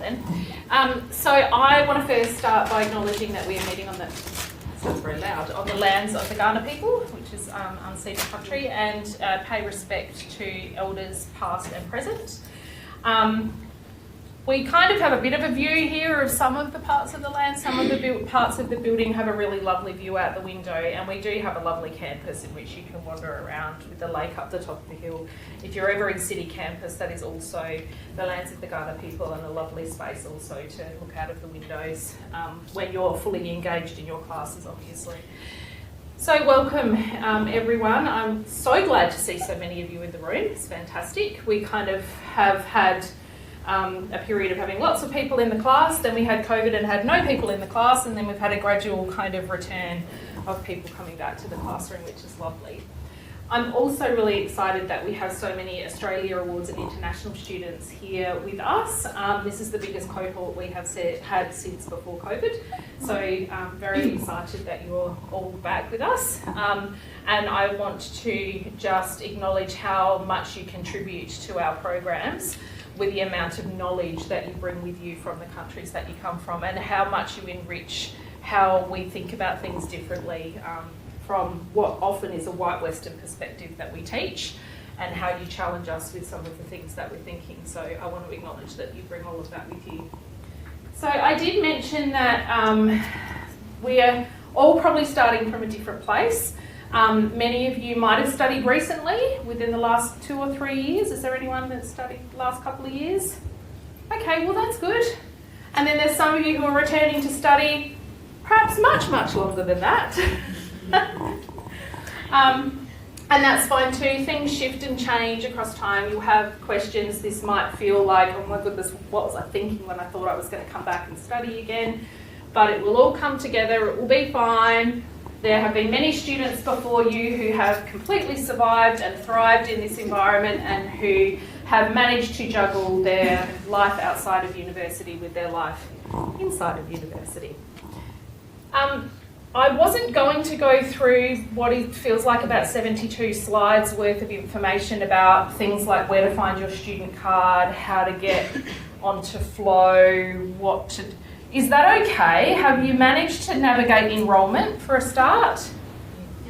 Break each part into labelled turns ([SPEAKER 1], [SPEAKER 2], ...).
[SPEAKER 1] then. So I want to first start by acknowledging that we are meeting on the, sounds very loud, on the lands of the Kaurna people, which is unceded country, and pay respect to elders past and present. We kind of have a bit of a view here of some of the parts of the land. Some of the parts of the building have a really lovely view out the window, and we do have a lovely campus in which you can wander around with the lake up the top of the hill. If you're ever in city campus, that is also the lands of the Kaurna people, and a lovely space also to look out of the windows when you're fully engaged in your classes, obviously. So welcome everyone. I'm so glad to see so many of you in the room. It's fantastic. We kind of have had a period of having lots of people in the class, then we had COVID and had no people in the class, and then we've had a gradual kind of return of people coming back to the classroom, which is lovely. I'm also really excited that we have so many Australia Awards and international students here with us. This is the biggest cohort we have had since before COVID, so I'm very excited that you're all back with us. And I want to just acknowledge how much you contribute to our programs with the amount of knowledge that you bring with you from the countries that you come from, and how much you enrich how we think about things differently from what often is a white Western perspective that we teach, and how you challenge us with some of the things that we're thinking. So I want to acknowledge that you bring all of that with you. So I did mention that we're all probably starting from a different place. Many of you might have studied recently, within the last 2 or 3 years. Is there anyone that's studied the last couple of years? Okay, well that's good. And then there's some of you who are returning to study perhaps much, much longer than that. And that's fine too. Things shift and change across time. You'll have questions. This might feel like, oh my goodness, what was I thinking when I thought I was going to come back and study again? But it will all come together. It will be fine. There have been many students before you who have completely survived and thrived in this environment, and who have managed to juggle their life outside of university with their life inside of university. I wasn't going to go through what it feels like about 72 slides worth of information about things like where to find your student card, how to get onto Flow, what to... Is that okay? Have you managed to navigate enrolment for a start?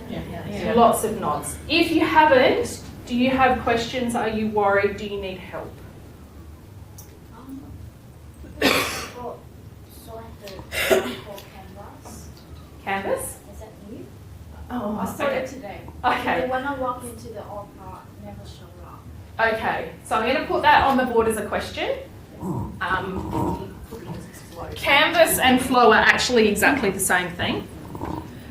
[SPEAKER 1] Yeah. Lots of nods. If you haven't, do you have questions? Are you worried? Do you need help?
[SPEAKER 2] So I have to call Canvas.
[SPEAKER 1] Canvas?
[SPEAKER 2] Is that new?
[SPEAKER 1] Oh,
[SPEAKER 2] I started today.
[SPEAKER 1] Okay.
[SPEAKER 2] And when I walk into the old part, it never showed up.
[SPEAKER 1] Okay, so I'm going to put that on the board as a question. Canvas and Flow are actually exactly the same thing,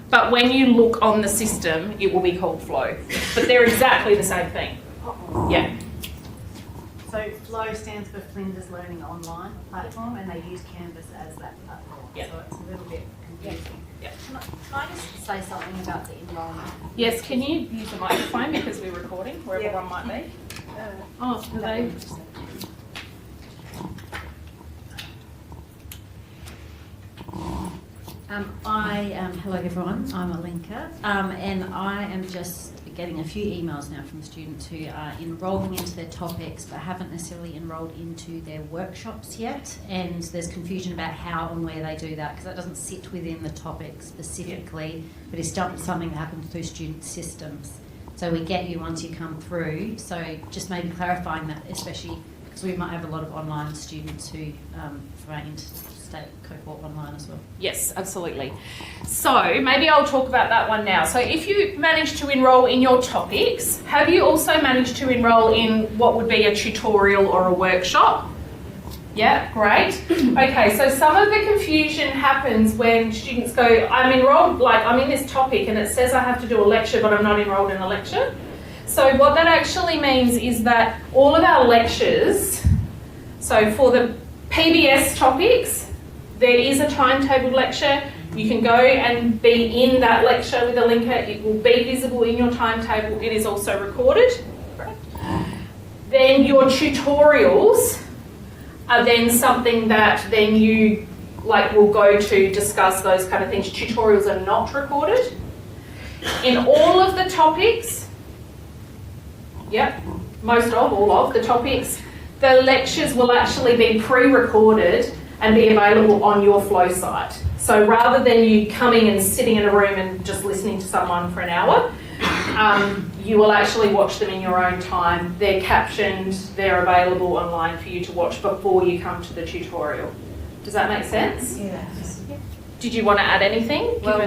[SPEAKER 1] but when you look on the system, it will be called Flow. But they're exactly the same thing. Yeah.
[SPEAKER 3] So Flow stands for Flinders Learning Online platform, and they use Canvas as that platform.
[SPEAKER 1] Yeah.
[SPEAKER 3] So it's a little bit confusing.
[SPEAKER 1] Yeah.
[SPEAKER 3] Can I just say something about the enrolment?
[SPEAKER 1] Yes, can you use the microphone because we're recording, wherever one might be? Oh, are they?
[SPEAKER 4] Hello everyone, I'm Alinka, and I am just getting a few emails now from students who are enrolling into their topics but haven't necessarily enrolled into their workshops yet, and there's confusion about how and where they do that, because that doesn't sit within the topic specifically, but it's something that happens through student systems. So we get you once you come through, so just maybe clarifying that, especially because we might have a lot of online students who for our interstate cohort online as well.
[SPEAKER 1] Yes, absolutely. So maybe I'll talk about that one now. So if you manage to enrol in your topics, have you also managed to enrol in what would be a tutorial or a workshop? Yeah, great. Okay, so some of the confusion happens when students go, I'm enrolled, like I'm in this topic and it says I have to do a lecture, but I'm not enrolled in a lecture. So what that actually means is that all of our lectures, so for the PBS topics, there is a timetabled lecture. You can go and be in that lecture with a linker. It will be visible in your timetable. It is also recorded. Then your tutorials are then something that then you will go to discuss those kind of things. Tutorials are not recorded. In all of the topics, all of the topics, The lectures will actually be pre-recorded and be available on your Flow site. So rather than you coming and sitting in a room and just listening to someone for an hour, you will actually watch them in your own time. They're captioned, they're available online for you to watch before you come to the tutorial. Does that make sense?
[SPEAKER 2] Yes.
[SPEAKER 1] Did you want to add anything?
[SPEAKER 4] Well,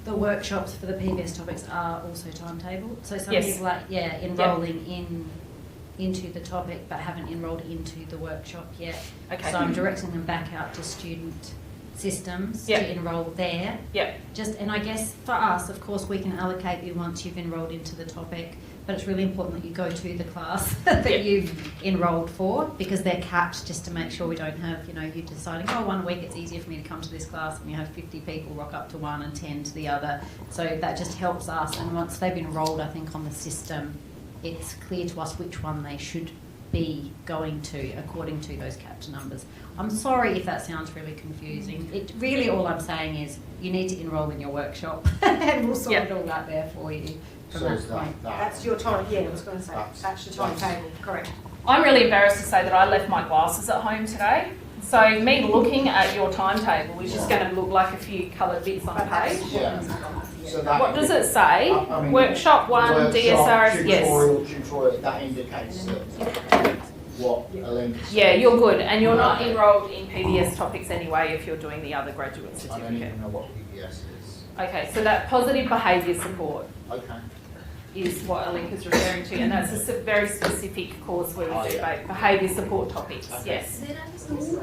[SPEAKER 4] the workshops for the PBS topics are also timetabled. So some
[SPEAKER 1] Yes.
[SPEAKER 4] people are enrolling into the topic but haven't enrolled into the workshop yet.
[SPEAKER 1] Okay.
[SPEAKER 4] So I'm directing them back out to student systems to enrol there.
[SPEAKER 1] Yep.
[SPEAKER 4] And I guess for us, of course, we can allocate you once you've enrolled into the topic, but it's really important that you go to the class that you've enrolled for, because they're capped just to make sure we don't have, you deciding, 1 week it's easier for me to come to this class, and you have 50 people rock up to one and 10 to the other. So that just helps us, and once they've enrolled, I think, on the system, it's clear to us which one they should be going to according to those capped numbers. I'm sorry if that sounds really confusing. It really, all I'm saying is you need to enrol in your workshop and we'll sort it all out there for you from
[SPEAKER 5] So
[SPEAKER 4] that
[SPEAKER 5] is
[SPEAKER 4] point.
[SPEAKER 3] That's your time, I was going to say, that's your timetable, correct.
[SPEAKER 1] I'm really embarrassed to say that I left my glasses at home today. So me looking at your timetable is just going to look like a few coloured bits on a page.
[SPEAKER 5] Yeah. So that
[SPEAKER 1] What does it say?
[SPEAKER 5] I mean,
[SPEAKER 1] Workshop 1, DSRS, yes.
[SPEAKER 5] Tutorial, that indicates that what a link is.
[SPEAKER 1] Yeah, you're good. And you're not enrolled in PBS topics anyway if you're doing the other graduate
[SPEAKER 5] I don't
[SPEAKER 1] certificate.
[SPEAKER 5] even know what PBS is.
[SPEAKER 1] Okay, so that positive behaviour support
[SPEAKER 5] Okay.
[SPEAKER 1] is what a link is referring to, and that's a very specific course where we do behaviour support topics, yes.
[SPEAKER 2] There are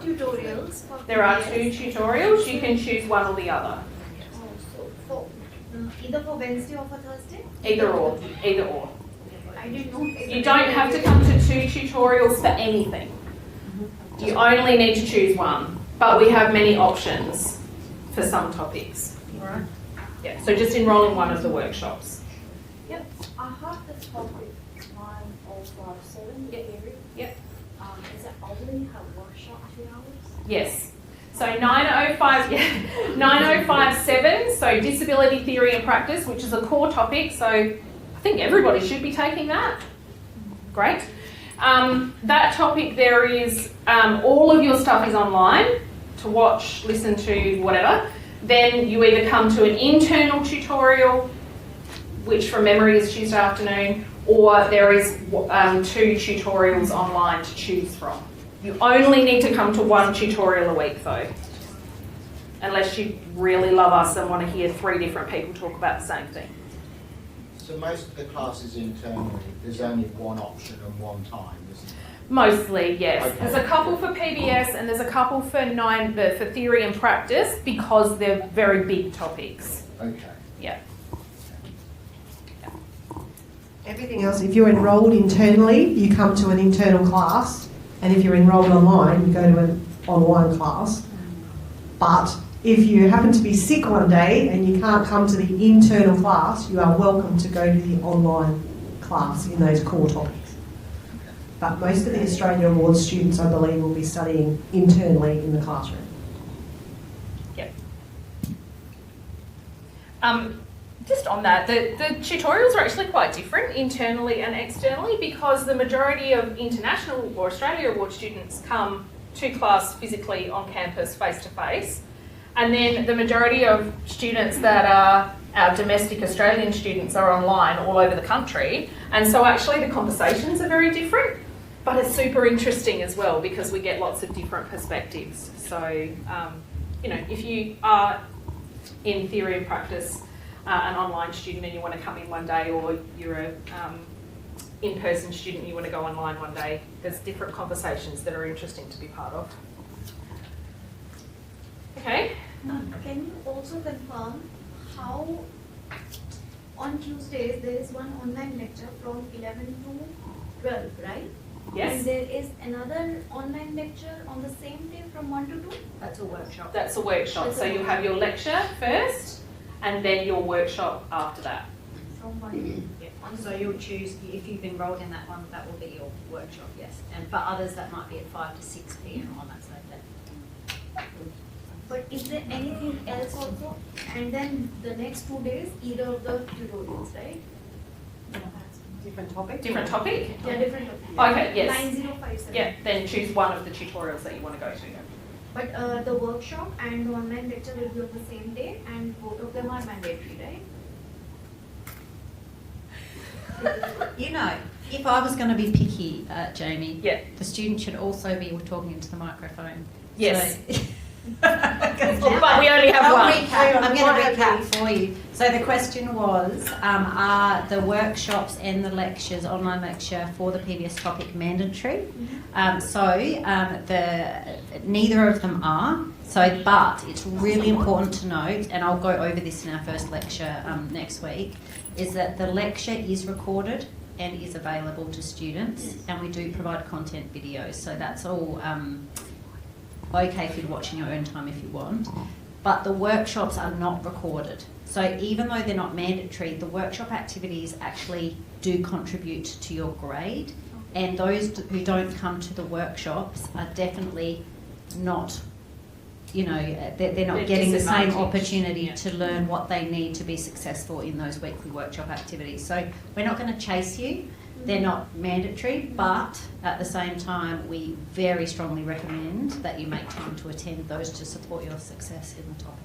[SPEAKER 2] 2 tutorials for
[SPEAKER 1] There are
[SPEAKER 2] PBS.
[SPEAKER 1] 2 tutorials, you can choose one or the other.
[SPEAKER 2] So for either for Wednesday or for Thursday?
[SPEAKER 1] Either or, either or.
[SPEAKER 2] I didn't know.
[SPEAKER 1] You don't have to come to 2 tutorials for anything. You only need to choose one, but we have many options for some topics.
[SPEAKER 2] Alright.
[SPEAKER 1] Yeah, so just enrol in one of the workshops.
[SPEAKER 2] I have this topic 9057 theory.
[SPEAKER 1] Yep.
[SPEAKER 2] Is it already have workshop 2 hours?
[SPEAKER 1] Yes. So 9057, so disability theory and practice, which is a core topic. So I think everybody should be taking that. Great. That topic, there is, all of your stuff is online to watch, listen to, whatever. Then you either come to an internal tutorial, which from memory is Tuesday afternoon, or there is 2 tutorials online to choose from. You only need to come to 1 tutorial a week though, unless you really love us and want to hear 3 different people talk about the same thing.
[SPEAKER 5] So most of the classes internally, there's only one option and one time, isn't there?
[SPEAKER 1] Mostly, yes.
[SPEAKER 5] Okay.
[SPEAKER 1] There's a couple for PBS and there's a couple for for theory and practice because they're very big topics.
[SPEAKER 5] Okay.
[SPEAKER 1] Yeah.
[SPEAKER 6] Everything else, if you're enrolled internally, you come to an internal class, and if you're enrolled online, you go to an online class. But if you happen to be sick one day and you can't come to the internal class, you are welcome to go to the online class in those core topics. But most of the Australia Awards students, I believe, will be studying internally in the classroom.
[SPEAKER 1] Yep. Just on that, the tutorials are actually quite different internally and externally because the majority of international or Australia Award students come to class physically on campus face to face, and then the majority of students that are our domestic Australian students are online all over the country, and so actually the conversations are very different, but it's super interesting as well because we get lots of different perspectives. So, if you are in theory and practice, an online student and you want to come in one day, or you're a in-person student and you want to go online one day, there's different conversations that are interesting to be part of. Okay.
[SPEAKER 2] Can you also confirm how on Tuesdays there is one online lecture from 11 to 12, right?
[SPEAKER 1] Yes.
[SPEAKER 2] And there is another online lecture on the same day from 1 to 2?
[SPEAKER 3] That's a workshop.
[SPEAKER 1] That's a workshop. So you'll have your lecture first and then your workshop after that.
[SPEAKER 2] From 1 to 2.
[SPEAKER 3] So you'll choose, if you've enrolled in that one, that will be your workshop, yes. And for others, that might be at 5 to 6 p.m. on that same day.
[SPEAKER 2] But is there anything else also? And then the next 2 days, either of the tutorials, right?
[SPEAKER 6] Different topic?
[SPEAKER 1] Different topic?
[SPEAKER 2] Yeah, different.
[SPEAKER 1] Okay, yes.
[SPEAKER 2] 9057.
[SPEAKER 1] Yeah, then choose one of the tutorials that you want to go to.
[SPEAKER 2] But the workshop and the online lecture will be on the same day, and both of them are mandatory, right?
[SPEAKER 4] You know, if I was going to be picky, Jamie,
[SPEAKER 1] Yeah.
[SPEAKER 4] the student should also be talking into the microphone.
[SPEAKER 1] Yes.
[SPEAKER 4] So-
[SPEAKER 1] But we only have one.
[SPEAKER 4] I'm going to recap for you. So the question was, are the workshops and the lectures, online lecture for the previous topic mandatory? Neither of them are. So, but it's really important to note, and I'll go over this in our first lecture next week, is that the lecture is recorded and is available to students, and we do provide content videos. So that's all okay for you to watch in your own time if you want. But the workshops are not recorded. So even though they're not mandatory, the workshop activities actually do contribute to your grade. And those who don't come to the workshops are definitely not, they're not
[SPEAKER 1] They're
[SPEAKER 4] getting the same
[SPEAKER 1] disadvantaged.
[SPEAKER 4] opportunity
[SPEAKER 1] Yeah.
[SPEAKER 4] to learn what they need to be successful in those weekly workshop activities. So we're not going to chase you. They're not mandatory, but at the same time, we very strongly recommend that you make time to attend those to support your success in the topic.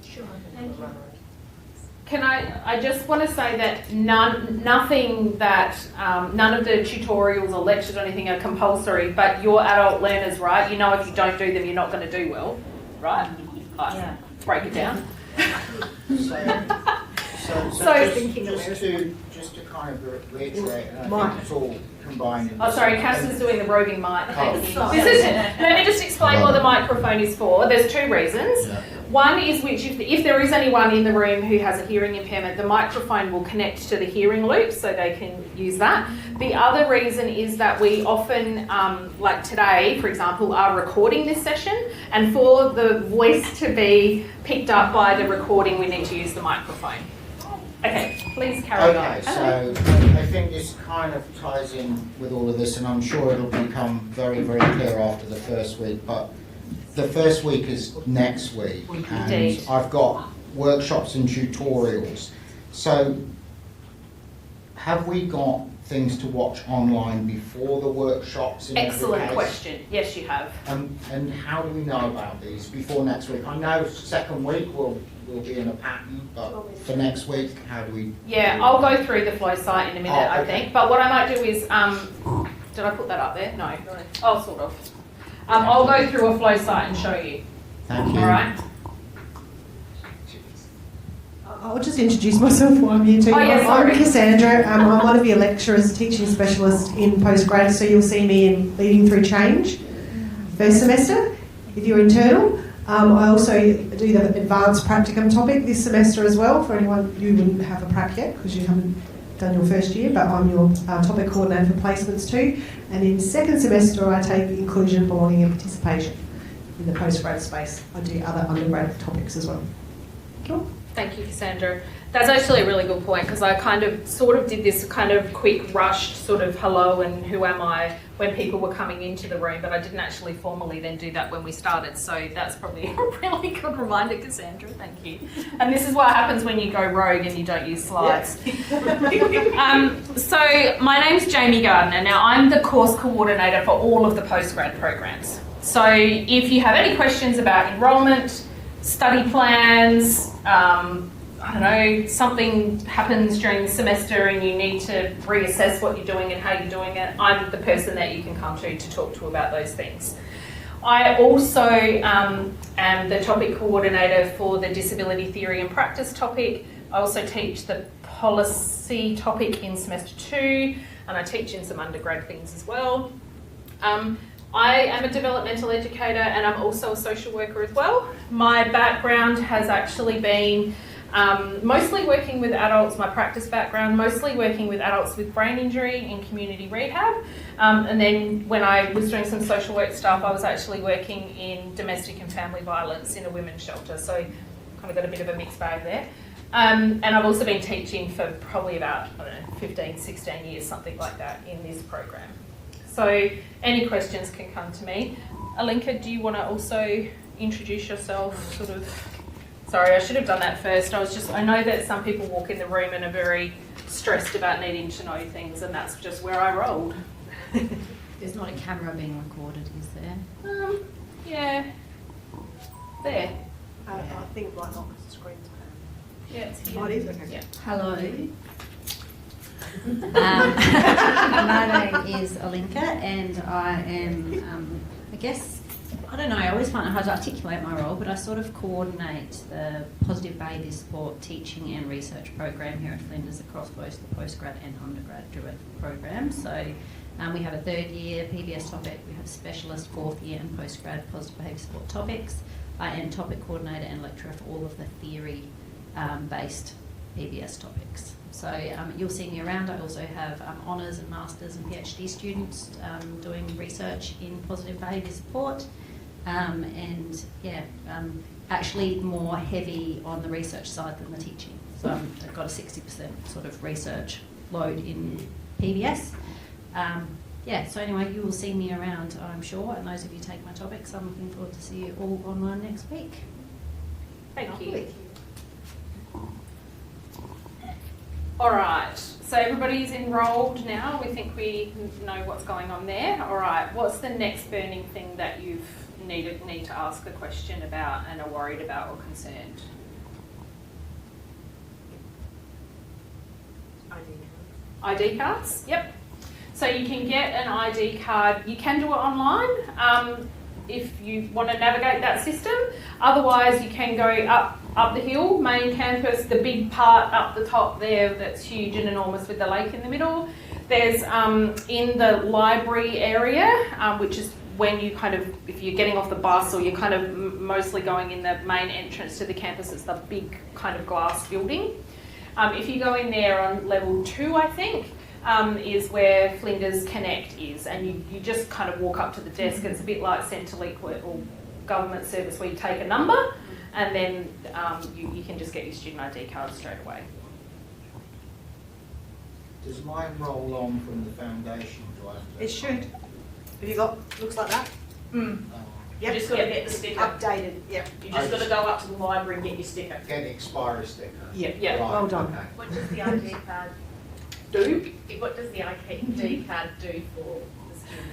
[SPEAKER 2] Sure. Thank you.
[SPEAKER 1] I just want to say that none of the tutorials or lectures or anything are compulsory, but you're adult learners, right? You know if you don't do them, you're not going to do well, right?
[SPEAKER 4] Yeah.
[SPEAKER 1] Break it down.
[SPEAKER 5] Just to kind of reiterate, and I
[SPEAKER 6] Mike.
[SPEAKER 5] think it's all combined. In
[SPEAKER 1] Oh, sorry, Cass is doing the roving mic. Let me just explain what the microphone is for. There's two reasons.
[SPEAKER 5] Yeah.
[SPEAKER 1] One is if there is anyone in the room who has a hearing impairment, the microphone will connect to the hearing loop so they can use that. The other reason is that we often, like today, for example, are recording this session, and for the voice to be picked up by the recording, we need to use the microphone. Okay, please carry on.
[SPEAKER 5] Okay, so I think this kind of ties in with all of this, and I'm sure it'll become very, very clear after the first week, but the first week is next week, and
[SPEAKER 1] Indeed.
[SPEAKER 5] I've got workshops and tutorials. So have we got things to watch online before the workshops? In every
[SPEAKER 1] Excellent
[SPEAKER 5] case?
[SPEAKER 1] question. Yes, you have.
[SPEAKER 5] And how do we know about these before next week? I know second week will be in a pattern, but for next week, how do we?
[SPEAKER 1] Yeah, I'll go through the flow site in a minute,
[SPEAKER 5] Oh,
[SPEAKER 1] I
[SPEAKER 5] okay.
[SPEAKER 1] think. But what I might do is, did I put that up there? No. Oh, sort of. I'll go through a flow site and show you.
[SPEAKER 5] Thank you.
[SPEAKER 1] All right.
[SPEAKER 6] I'll just introduce myself while I'm here too.
[SPEAKER 1] Oh, yeah,
[SPEAKER 6] I'm
[SPEAKER 1] sorry.
[SPEAKER 6] Cassandra. I'm one of your lecturers, teaching specialist in Postgraduate, so you'll see me in Leading Through Change first semester if you're internal. I also do the advanced practicum topic this semester as well for anyone you wouldn't have a prac yet because you haven't done your first year, but I'm your topic coordinator for placements too. And in second semester I take inclusion, belonging and participation in the postgrad space. I do other undergrad topics as well. Cool.
[SPEAKER 1] Thank you, Cassandra. That's actually a really good point because I sort of did this kind of quick rushed sort of hello and who am I when people were coming into the room, but I didn't actually formally then do that when we started. So that's probably a really good reminder, Cassandra. Thank you. And this is what happens when you go rogue and you don't use slides. So my name's Jamie Gardner. Now I'm the course coordinator for all of the postgrad programs. So if you have any questions about enrolment, study plans, I don't know, something happens during the semester and you need to reassess what you're doing and how you're doing it, I'm the person that you can come to talk to about those things. I also am the topic coordinator for the disability theory and practice topic. I also teach the policy topic in semester 2, and I teach in some undergrad things as well. I am a developmental educator and I'm also a social worker as well. My background has actually been mostly working with adults, my practice background, mostly working with adults with brain injury in community rehab. And then when I was doing some social work stuff, I was actually working in domestic and family violence in a women's shelter. So kind of got a bit of a mixed bag there. And I've also been teaching for probably about, 15, 16 years, something like that in this program. So any questions can come to me. Alinka, do you want to also introduce yourself, sort of Sorry, I should have done that first. I know that some people walk in the room and are very stressed about needing to know things, and that's just where I rolled.
[SPEAKER 4] There's not a camera being recorded, is there?
[SPEAKER 1] Yeah. There.
[SPEAKER 6] I think it might not because the screen's
[SPEAKER 1] Yeah, it's here.
[SPEAKER 6] Oh, it is? Okay.
[SPEAKER 1] Yeah.
[SPEAKER 4] Hello. My name is Alinka, and I am, I don't know, I always find it hard to articulate my role, but I sort of coordinate the positive behaviour support teaching and research program here at Flinders across both the postgrad and undergraduate programs. So we have a third year PBS topic, we have specialist fourth year and postgrad positive behaviour support topics. I am topic coordinator and lecturer for all of the theory based PBS topics. So you'll see me around. I also have honours and masters and PhD students doing research in positive behaviour support, actually more heavy on the research side than the teaching. So I've got a 60% sort of research load in PBS. So anyway, you will see me around, I'm sure, and those of you who take my topics, I'm looking forward to see you all online next week.
[SPEAKER 1] Thank you. All right, so everybody's enrolled now. We think we know what's going on there. All right, what's the next burning thing that you've need to ask a question about and are worried about or concerned? ID cards? Yep. So you can get an ID card. You can do it online if you want to navigate that system. Otherwise, you can go up the hill, main campus, the big part up the top there that's huge and enormous with the lake in the middle. There's in the library area, which is when you kind of, if you're getting off the bus or you're kind of mostly going in the main entrance to the campus, it's the big kind of glass building. If you go in there on level 2, I think, is where Flinders Connect is, and you just kind of walk up to the desk. It's a bit like Centrelink or government service where you take a number and then you can just get your student ID card straight away.
[SPEAKER 5] Does mine roll on from the foundation? Do I have to-
[SPEAKER 6] It should. Have you got, looks like that?
[SPEAKER 1] Mm.
[SPEAKER 6] Yep.
[SPEAKER 1] You just got to get the sticker.
[SPEAKER 6] Updated, yep.
[SPEAKER 1] You just got to go up to the library and get your sticker.
[SPEAKER 5] Get the expiry sticker.
[SPEAKER 1] Yeah.
[SPEAKER 5] Right,
[SPEAKER 6] Well done.
[SPEAKER 5] okay.
[SPEAKER 7] What does the ID card
[SPEAKER 1] Do?
[SPEAKER 7] What does the ID card do for the student?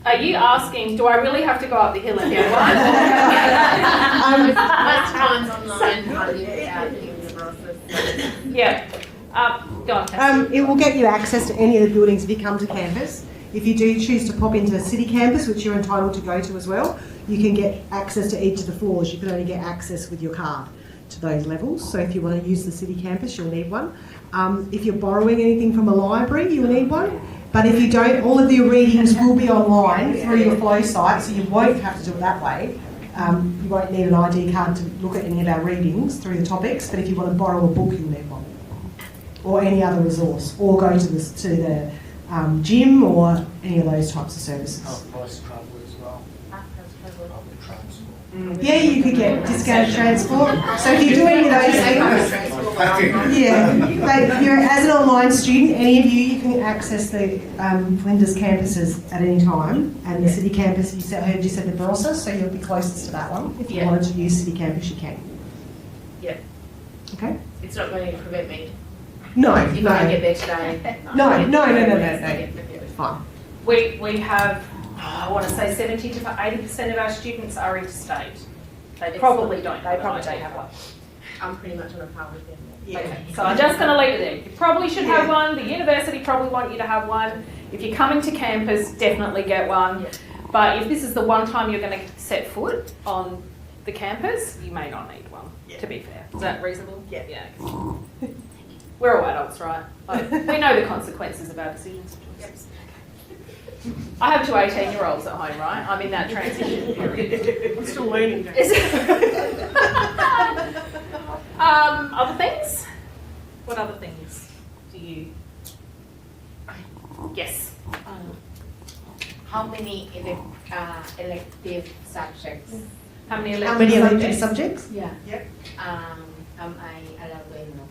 [SPEAKER 1] Are you asking, do I really have to go up the hill and get one?
[SPEAKER 7] Most times online, how do you get out in the process?
[SPEAKER 1] Yeah. Go on, Cassie.
[SPEAKER 6] It will get you access to any of the buildings if you come to campus. If you do choose to pop into a city campus, which you're entitled to go to as well, you can get access to each of the floors. You can only get access with your card to those levels. So if you want to use the city campus, you'll need one. If you're borrowing anything from a library, you'll need one. But if you don't, all of your readings will be online through your flow site, so you won't have to do it that way. You won't need an ID card to look at any of our readings through the topics, but if you want to borrow a book, you'll need one. Or any other resource, or go to the gym or any of those types of services.
[SPEAKER 5] Price travel as well. Public transport.
[SPEAKER 6] Yeah, you could get discounted transport. So if you do any of those things, but as an online student, any of you can access the Flinders campuses at any time, and the city campus, I heard you said the Barossa, so you'll be closest to that one. If you wanted to use city campus, you can.
[SPEAKER 7] Yeah.
[SPEAKER 6] Okay.
[SPEAKER 7] It's not going to prevent me.
[SPEAKER 6] No,
[SPEAKER 7] If
[SPEAKER 6] no.
[SPEAKER 7] I get there today.
[SPEAKER 6] No.
[SPEAKER 7] Yeah.
[SPEAKER 6] It's fine.
[SPEAKER 1] We have, I want to say 70 to 80% of our students are interstate. They probably don't have one.
[SPEAKER 7] I'm pretty much on a par with them.
[SPEAKER 6] Yeah.
[SPEAKER 1] Okay, so I'm just going to leave it there. You probably should have one. The university probably want you to have one. If you're coming to campus, definitely get one.
[SPEAKER 7] Yeah.
[SPEAKER 1] But if this is the one time you're going to set foot on the campus, you may not need one, to be fair. Is that reasonable?
[SPEAKER 6] Yeah.
[SPEAKER 1] Yeah. We're all adults, right? Like, we know the consequences of our decisions and choices. I have two 18-year-olds at home, right? I'm in that transition period.
[SPEAKER 6] I'm still learning.
[SPEAKER 1] Other things? What other things do you? Yes.
[SPEAKER 7] How many elective subjects
[SPEAKER 1] How many
[SPEAKER 6] elective subjects?
[SPEAKER 7] yeah.
[SPEAKER 6] Yep.
[SPEAKER 7] Am I allowed to know?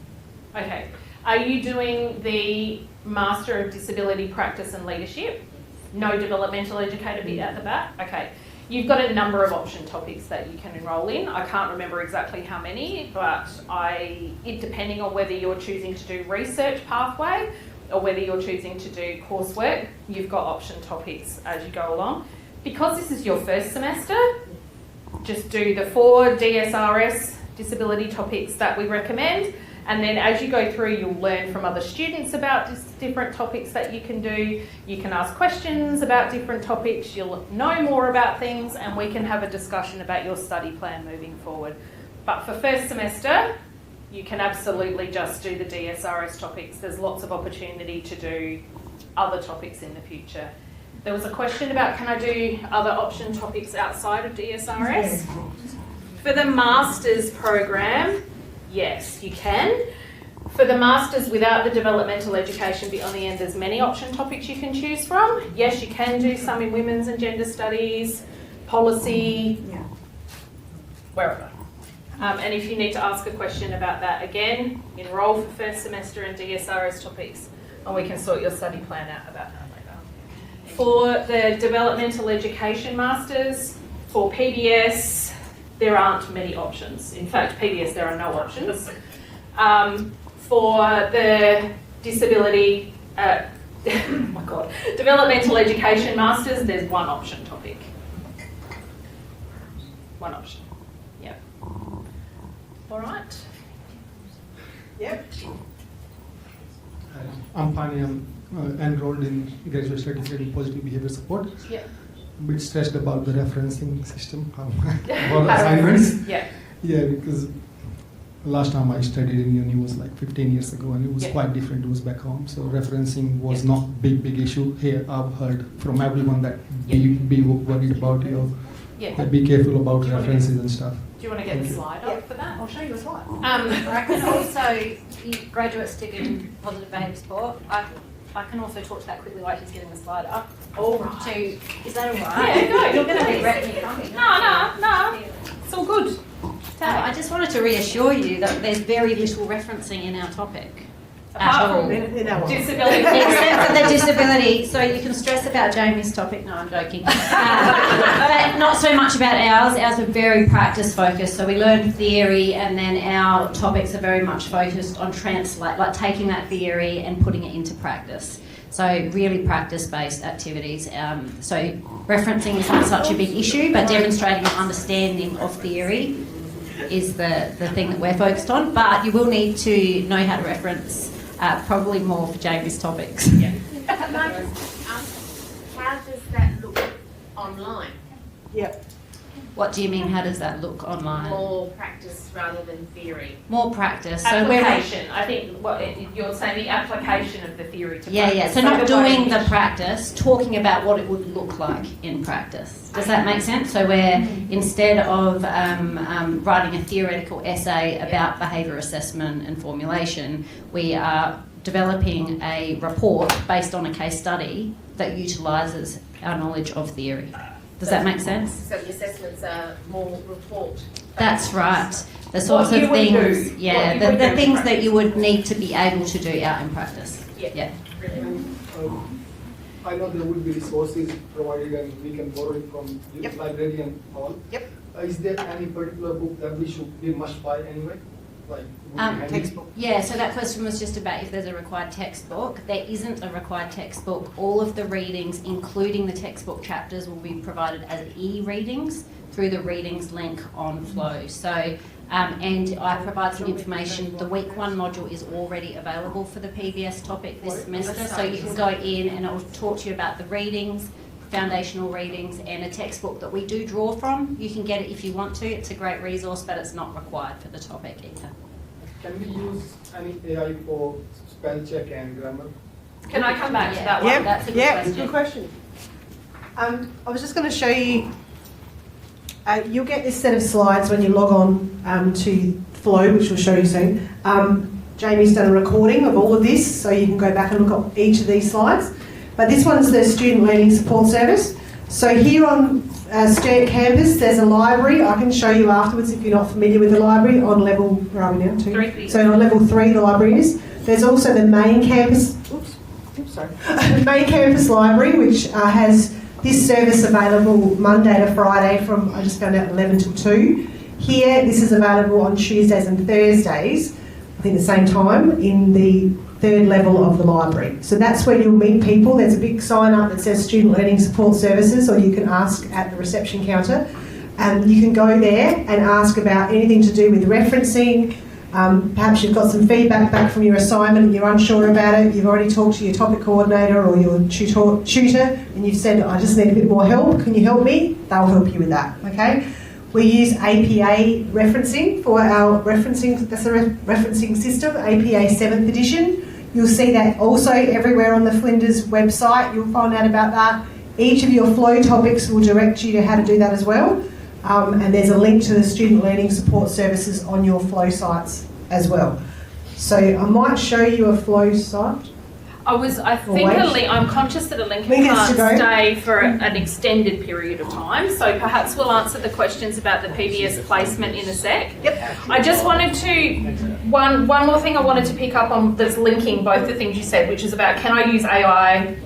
[SPEAKER 1] Okay. Are you doing the Master of Disability Practice and Leadership? No developmental educator bit at the back? Okay. You've got a number of option topics that you can enrol in. I can't remember exactly how many, but depending on whether you're choosing to do research pathway or whether you're choosing to do coursework, you've got option topics as you go along. Because this is your first semester, just do the 4 DSRS disability topics that we recommend, and then as you go through, you'll learn from other students about different topics that you can do. You can ask questions about different topics, you'll know more about things, and we can have a discussion about your study plan moving forward. But for first semester, you can absolutely just do the DSRS topics. There's lots of opportunity to do other topics in the future. There was a question about, can I do other option topics outside of DSRS? For the Masters program, yes, you can. For the Masters without the developmental education bit on the end, there's many option topics you can choose from. Yes, you can do some in women's and gender studies, policy, wherever. And if you need to ask a question about that, again, enrol for first semester in DSRS topics, and we can sort your study plan out about that later. For the developmental education Masters, for PBS, there aren't many options. In fact, PBS, there are no options. For the disability, developmental education Masters, there's one option topic. One option. Yep. All right.
[SPEAKER 6] Yep.
[SPEAKER 8] I'm Pani. I'm enrolled in graduate studies in positive behavior support.
[SPEAKER 1] Yep.
[SPEAKER 8] A bit stressed about the referencing system, all assignments.
[SPEAKER 1] Yeah.
[SPEAKER 8] Yeah, because last time I studied in uni was like 15 years ago, and it was
[SPEAKER 1] Yeah.
[SPEAKER 8] quite different. It was back home, so referencing was not big issue. Here, I've heard from everyone that be worried about be careful about references and stuff.
[SPEAKER 1] Do you want to get the slide up for that?
[SPEAKER 6] I'll show you a slide.
[SPEAKER 3] I can also, graduate stick in positive behaviour support. I can also talk to that quickly while she's getting the slide up.
[SPEAKER 1] All right.
[SPEAKER 3] Is that all right?
[SPEAKER 1] Yeah, no,
[SPEAKER 3] You're going to regret me coming.
[SPEAKER 1] No. It's all good.
[SPEAKER 4] I just wanted to reassure you that there's very little referencing in our topic.
[SPEAKER 1] Apart
[SPEAKER 4] at all.
[SPEAKER 1] from
[SPEAKER 6] In our one.
[SPEAKER 1] disability.
[SPEAKER 4] Except for the disability, so you can stress about Jamie's topic. No, I'm joking. But not so much about ours. Ours are very practice focused. So we learn theory, and then our topics are very much focused on like taking that theory and putting it into practice. So really practice-based activities. So referencing is not such a big issue, but demonstrating an understanding of theory is the thing that we're focused on. But you will need to know how to reference. Probably more for Jamie's topics.
[SPEAKER 1] Yeah.
[SPEAKER 7] Can I just ask, how does that look online?
[SPEAKER 6] Yep.
[SPEAKER 4] What do you mean? How does that look online?
[SPEAKER 7] More practice rather than theory?
[SPEAKER 4] More practice. So
[SPEAKER 1] Application. I think what you're saying, the application of the theory to
[SPEAKER 4] yeah.
[SPEAKER 1] practice.
[SPEAKER 4] So not
[SPEAKER 1] the way
[SPEAKER 4] doing
[SPEAKER 1] in
[SPEAKER 4] the
[SPEAKER 1] which-
[SPEAKER 4] practice, talking about what it would look like in practice. Does that make sense? So where instead of writing a theoretical essay about behaviour assessment and formulation, we are developing a report based on a case study that utilises our knowledge of theory. Does that make sense?
[SPEAKER 7] So the assessments are more report.
[SPEAKER 4] That's right. The sorts
[SPEAKER 1] What
[SPEAKER 4] of
[SPEAKER 1] you would
[SPEAKER 4] things,
[SPEAKER 1] do.
[SPEAKER 4] yeah,
[SPEAKER 1] What you would
[SPEAKER 4] the
[SPEAKER 1] do
[SPEAKER 4] things
[SPEAKER 1] in
[SPEAKER 4] that you would need to be able to do out in practice.
[SPEAKER 1] Yeah.
[SPEAKER 8] I know there will be resources provided and we can borrow it from the
[SPEAKER 6] Yep.
[SPEAKER 8] library and all.
[SPEAKER 6] Yep.
[SPEAKER 8] Is there any particular book that we must buy anyway? Like would be handy?
[SPEAKER 6] Textbook.
[SPEAKER 4] Yeah, so that question was just about if there's a required textbook. There isn't a required textbook. All of the readings, including the textbook chapters, will be provided as e-readings through the readings link on Flow. So, and I provide some information. The week one module is already available for the PBS topic this semester, so you can go in and it will talk to you about the readings, foundational readings, and a textbook that we do draw from. You can get it if you want to. It's a great resource, but it's not required for the topic either.
[SPEAKER 8] Can we use any AI for spell check and grammar?
[SPEAKER 1] Can I come back to that one?
[SPEAKER 6] Yep.
[SPEAKER 4] That's a good
[SPEAKER 6] Yep.
[SPEAKER 4] question.
[SPEAKER 6] Good question. I was just going to show you. You'll get this set of slides when you log on to Flow, which we'll show you soon. Jamie's done a recording of all of this, so you can go back and look at each of these slides. But this one's the Student Learning Support Service. So here on Sturt Campus, there's a library. I can show you afterwards if you're not familiar with the library on level, where are we now?
[SPEAKER 1] 3.
[SPEAKER 6] So on level 3, the library is. There's also the main campus, the main campus library, which has This service available Monday to Friday from, I just found out, 11 till 2. Here, this is available on Tuesdays and Thursdays, I think the same time, in the third level of the library. So that's where you'll meet people. There's a big sign up that says Student Learning Support Services, or you can ask at the reception counter. And you can go there and ask about anything to do with referencing. Perhaps you've got some feedback back from your assignment and you're unsure about it. You've already talked to your topic coordinator or your tutor and you've said, I just need a bit more help. Can you help me? They'll help you with that, okay? We use APA referencing for our referencing, that's a referencing system, APA 7th edition. You'll see that also everywhere on the Flinders website. You'll find out about that. Each of your flow topics will direct you to how to do that as well. And there's a link to the Student Learning Support Services on your flow sites as well. So I might show you a flow site.
[SPEAKER 1] I'm conscious that a Lincoln can't stay for an extended period of time, so perhaps we'll answer the questions about the PBS placement in a sec.
[SPEAKER 6] Yep.
[SPEAKER 1] I just wanted to, one more thing I wanted to pick up on that's linking both the things you said, which is about can I use AI,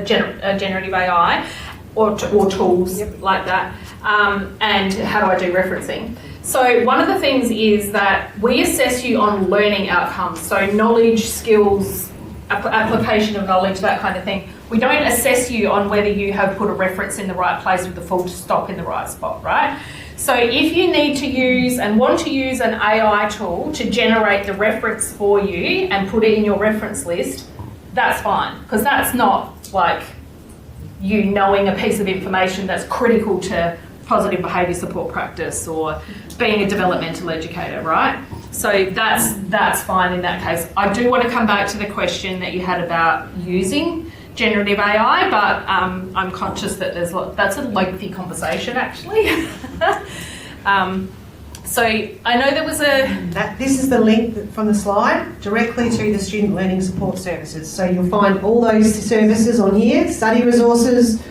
[SPEAKER 1] generative AI, or tools like that, and how do I do referencing. So one of the things is that we assess you on learning outcomes, so knowledge, skills, application of knowledge, that kind of thing. We don't assess you on whether you have put a reference in the right place with the full stop in the right spot, right? So if you need to use and want to use an AI tool to generate the reference for you and put it in your reference list, that's fine, because that's not like you knowing a piece of information that's critical to positive behaviour support practice or being a developmental educator, right? So that's fine in that case. I do want to come back to the question that you had about using generative AI, but I'm conscious that that's a lengthy conversation actually. So I know there was
[SPEAKER 6] This is the link from the slide directly to the Student Learning Support Services. So you'll find all those services on here, study resources,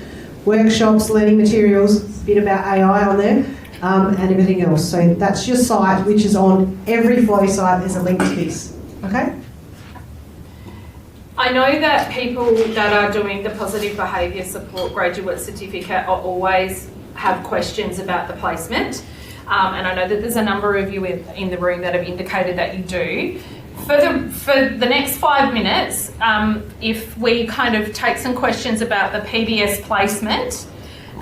[SPEAKER 6] workshops, learning materials, a bit about AI on there, and everything else. So that's your site, which is on every flow site. There's a link to this. Okay?
[SPEAKER 1] I know that people that are doing the positive behaviour support graduate certificate always have questions about the placement. And I know that there's a number of you in the room that have indicated that you do. For the next 5 minutes, if we kind of take some questions about the PBS placement,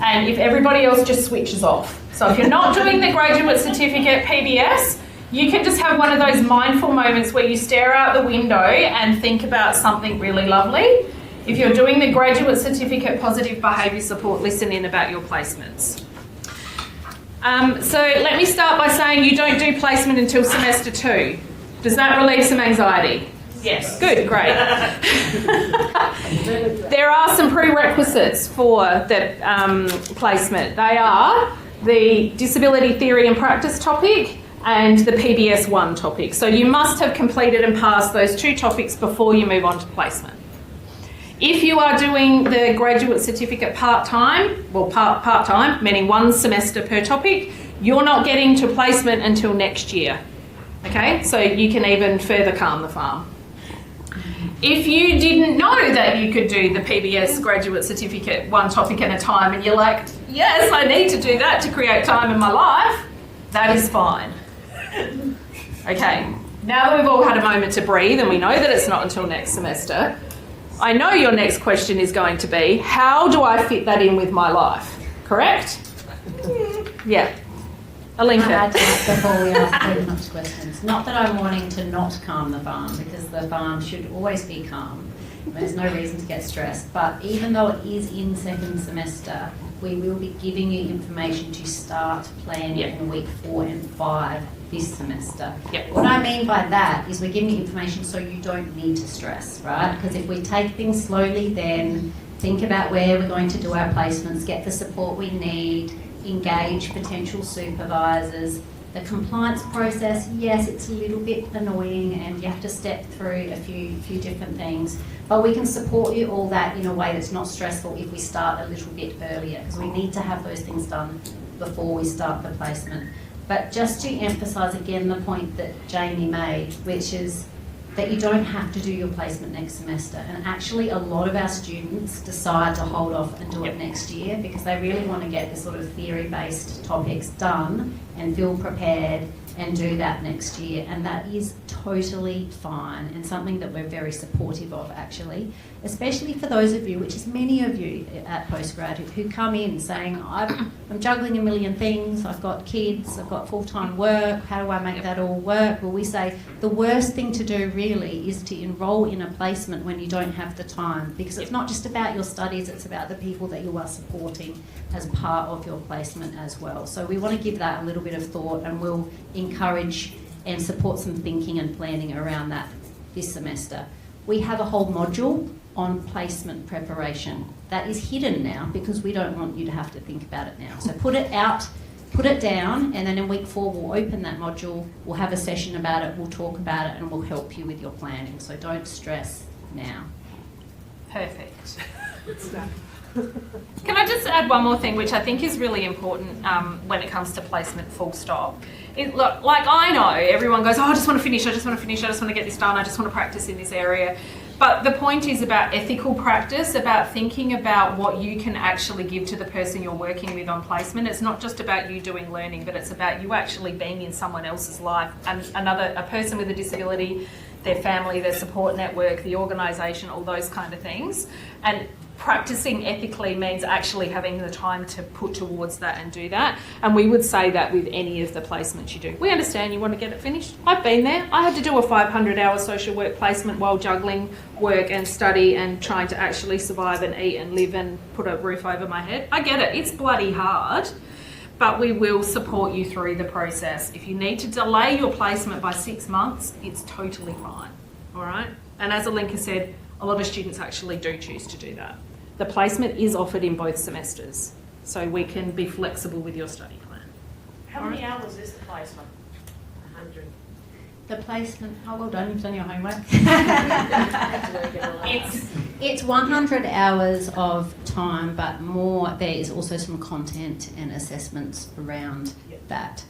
[SPEAKER 1] and if everybody else just switches off. So if you're not doing the graduate certificate PBS, you can just have one of those mindful moments where you stare out the window and think about something really lovely. If you're doing the graduate certificate positive behaviour support, listen in about your placements. So let me start by saying you don't do placement until semester 2. Does that relieve some anxiety? Yes. Good, great. There are some prerequisites for the placement. They are the disability theory and practice topic and the PBS 1 topic. So you must have completed and passed those 2 topics before you move on to placement. If you are doing the graduate certificate part-time, part-time, meaning 1 semester per topic, you're not getting to placement until next year. Okay, so you can even further calm the farm. If you didn't know that you could do the PBS graduate certificate 1 topic at a time and you're like, yes, I need to do that to create time in my life, that is fine. Okay, now that we've all had a moment to breathe and we know that it's not until next semester, I know your next question is going to be, how do I fit that in with my life? Correct? Yeah. Alinka.
[SPEAKER 4] I'll add to that before we ask very much questions. Not that I'm wanting to not calm the farm, because the farm should always be calm. There's no reason to get stressed. But even though it is in 2nd semester, we will be giving you information to start planning in week 4 and 5 this semester.
[SPEAKER 1] Yep.
[SPEAKER 4] What I mean by that is we're giving you information so you don't need to stress, right? Because if we take things slowly, then think about where we're going to do our placements, get the support we need, engage potential supervisors. The compliance process, yes, it's a little bit annoying and you have to step through a few different things, but we can support you all that in a way that's not stressful if we start a little bit earlier, because we need to have those things done before we start the placement. But just to emphasise again the point that Jamie made, which is that you don't have to do your placement next semester. And actually a lot of our students decide to hold off and do it next year because they really want to get the sort of theory-based topics done and feel prepared and do that next year. And that is totally fine and something that we're very supportive of actually, especially for those of you, which is many of you at Postgraduate, who come in saying, I'm juggling a million things, I've got kids, I've got full-time work, how do I make that all work? Well, we say the worst thing to do really is to enrol in a placement when you don't have the time, because it's not just about your studies, it's about the people that you are supporting as part of your placement as well. So we want to give that a little bit of thought, and we'll encourage and support some thinking and planning around that this semester. We have a whole module on placement preparation that is hidden now because we don't want you to have to think about it now. So put it out, put it down, and then in week 4 we'll open that module, we'll have a session about it, we'll talk about it, and we'll help you with your planning. So don't stress now.
[SPEAKER 1] Perfect. Can I just add one more thing, which I think is really important when it comes to placement full stop? Look, like I know everyone goes, oh, I just want to finish, I just want to finish, I just want to get this done, I just want to practice in this area. But the point is about ethical practice, about thinking about what you can actually give to the person you're working with on placement. It's not just about you doing learning, but it's about you actually being in someone else's life, and a person with a disability, their family, their support network, the organisation, all those kind of things. And practicing ethically means actually having the time to put towards that and do that. And we would say that with any of the placements you do. We understand you want to get it finished. I've been there. I had to do a 500-hour social work placement while juggling work and study and trying to actually survive and eat and live and put a roof over my head. I get it. It's bloody hard. But we will support you through the process. If you need to delay your placement by 6 months, it's totally fine. All right? And as Alinka said, a lot of students actually do choose to do that. The placement is offered in both semesters, so we can be flexible with your study plan.
[SPEAKER 7] How many hours is the placement? 100.
[SPEAKER 4] The placement, oh well done, you've done your homework. It's 100 hours of time, but more, there is also some content and assessments around that,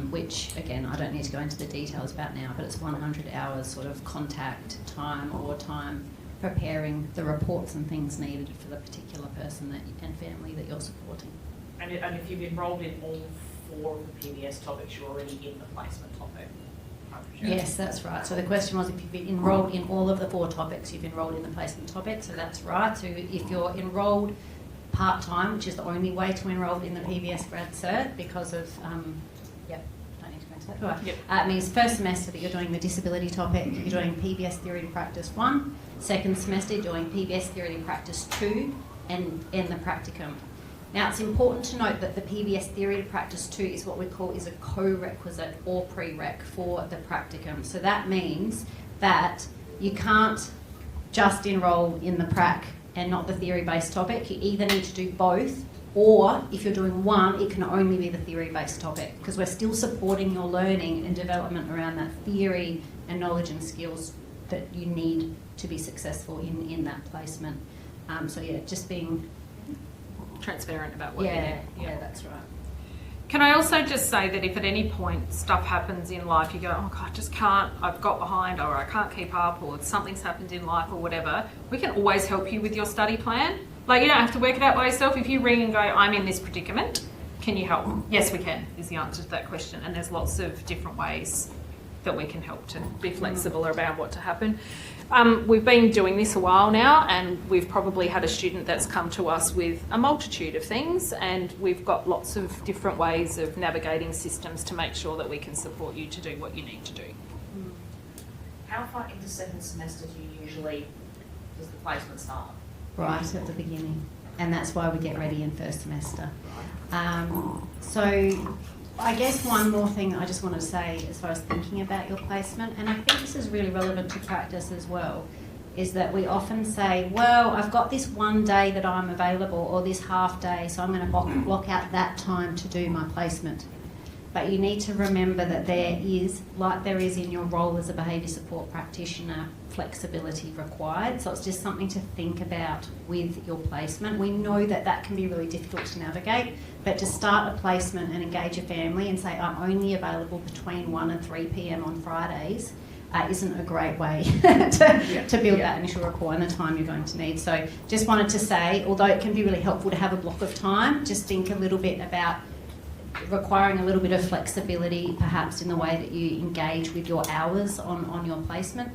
[SPEAKER 4] which again, I don't need to go into the details about now, but it's 100 hours sort of contact time or time preparing the reports and things needed for the particular person and family that you're supporting.
[SPEAKER 7] And if you've enrolled in all 4 of the PBS topics, you're already in the placement topic.
[SPEAKER 4] Yes, that's right. So the question was if you've been enrolled in all of the 4 topics, you've enrolled in the placement topic, so that's right. So if you're enrolled part-time, which is the only way to enrol in the PBS grad cert because of, don't need to go into that, do I? It means first semester that you're doing the disability topic, you're doing PBS Theory to Practice 1, second semester you're doing PBS Theory to Practice 2 and the practicum. Now it's important to note that the PBS Theory to Practice 2 is what we call is a co-requisite or prereq for the practicum. So that means that you can't just enrol in the prac and not the theory-based topic. You either need to do both, or if you're doing one, it can only be the theory-based topic, because we're still supporting your learning and development around that theory and knowledge and skills that you need to be successful in that placement. So yeah, just being
[SPEAKER 1] transparent about what you need.
[SPEAKER 4] Yeah, that's right.
[SPEAKER 1] Can I also just say that if at any point stuff happens in life, you go, oh God, I just can't, I've got behind, or I can't keep up, or something's happened in life or whatever, we can always help you with your study plan. Like, you don't have to work it out by yourself. If you ring and go, I'm in this predicament, can you help? Yes, we can, is the answer to that question. And there's lots of different ways that we can help to be flexible around what to happen. We've been doing this a while now, and we've probably had a student that's come to us with a multitude of things, and we've got lots of different ways of navigating systems to make sure that we can support you to do what you need to do.
[SPEAKER 7] How far into second semester does the placement start?
[SPEAKER 4] Right at the beginning, and that's why we get ready in first semester. So I guess one more thing I just want to say as far as thinking about your placement, and I think this is really relevant to practice as well, is that we often say, well, I've got this one day that I'm available, or this half day, so I'm going to block out that time to do my placement. But you need to remember that there is, like there is in your role as a behaviour support practitioner, flexibility required. So it's just something to think about with your placement. We know that that can be really difficult to navigate, but to start a placement and engage a family and say, I'm only available between 1 and 3 p.m. on Fridays, isn't a great way to build that initial rapport and the time you're going to need. So just wanted to say, although it can be really helpful to have a block of time, just think a little bit about requiring a little bit of flexibility perhaps in the way that you engage with your hours on your placement.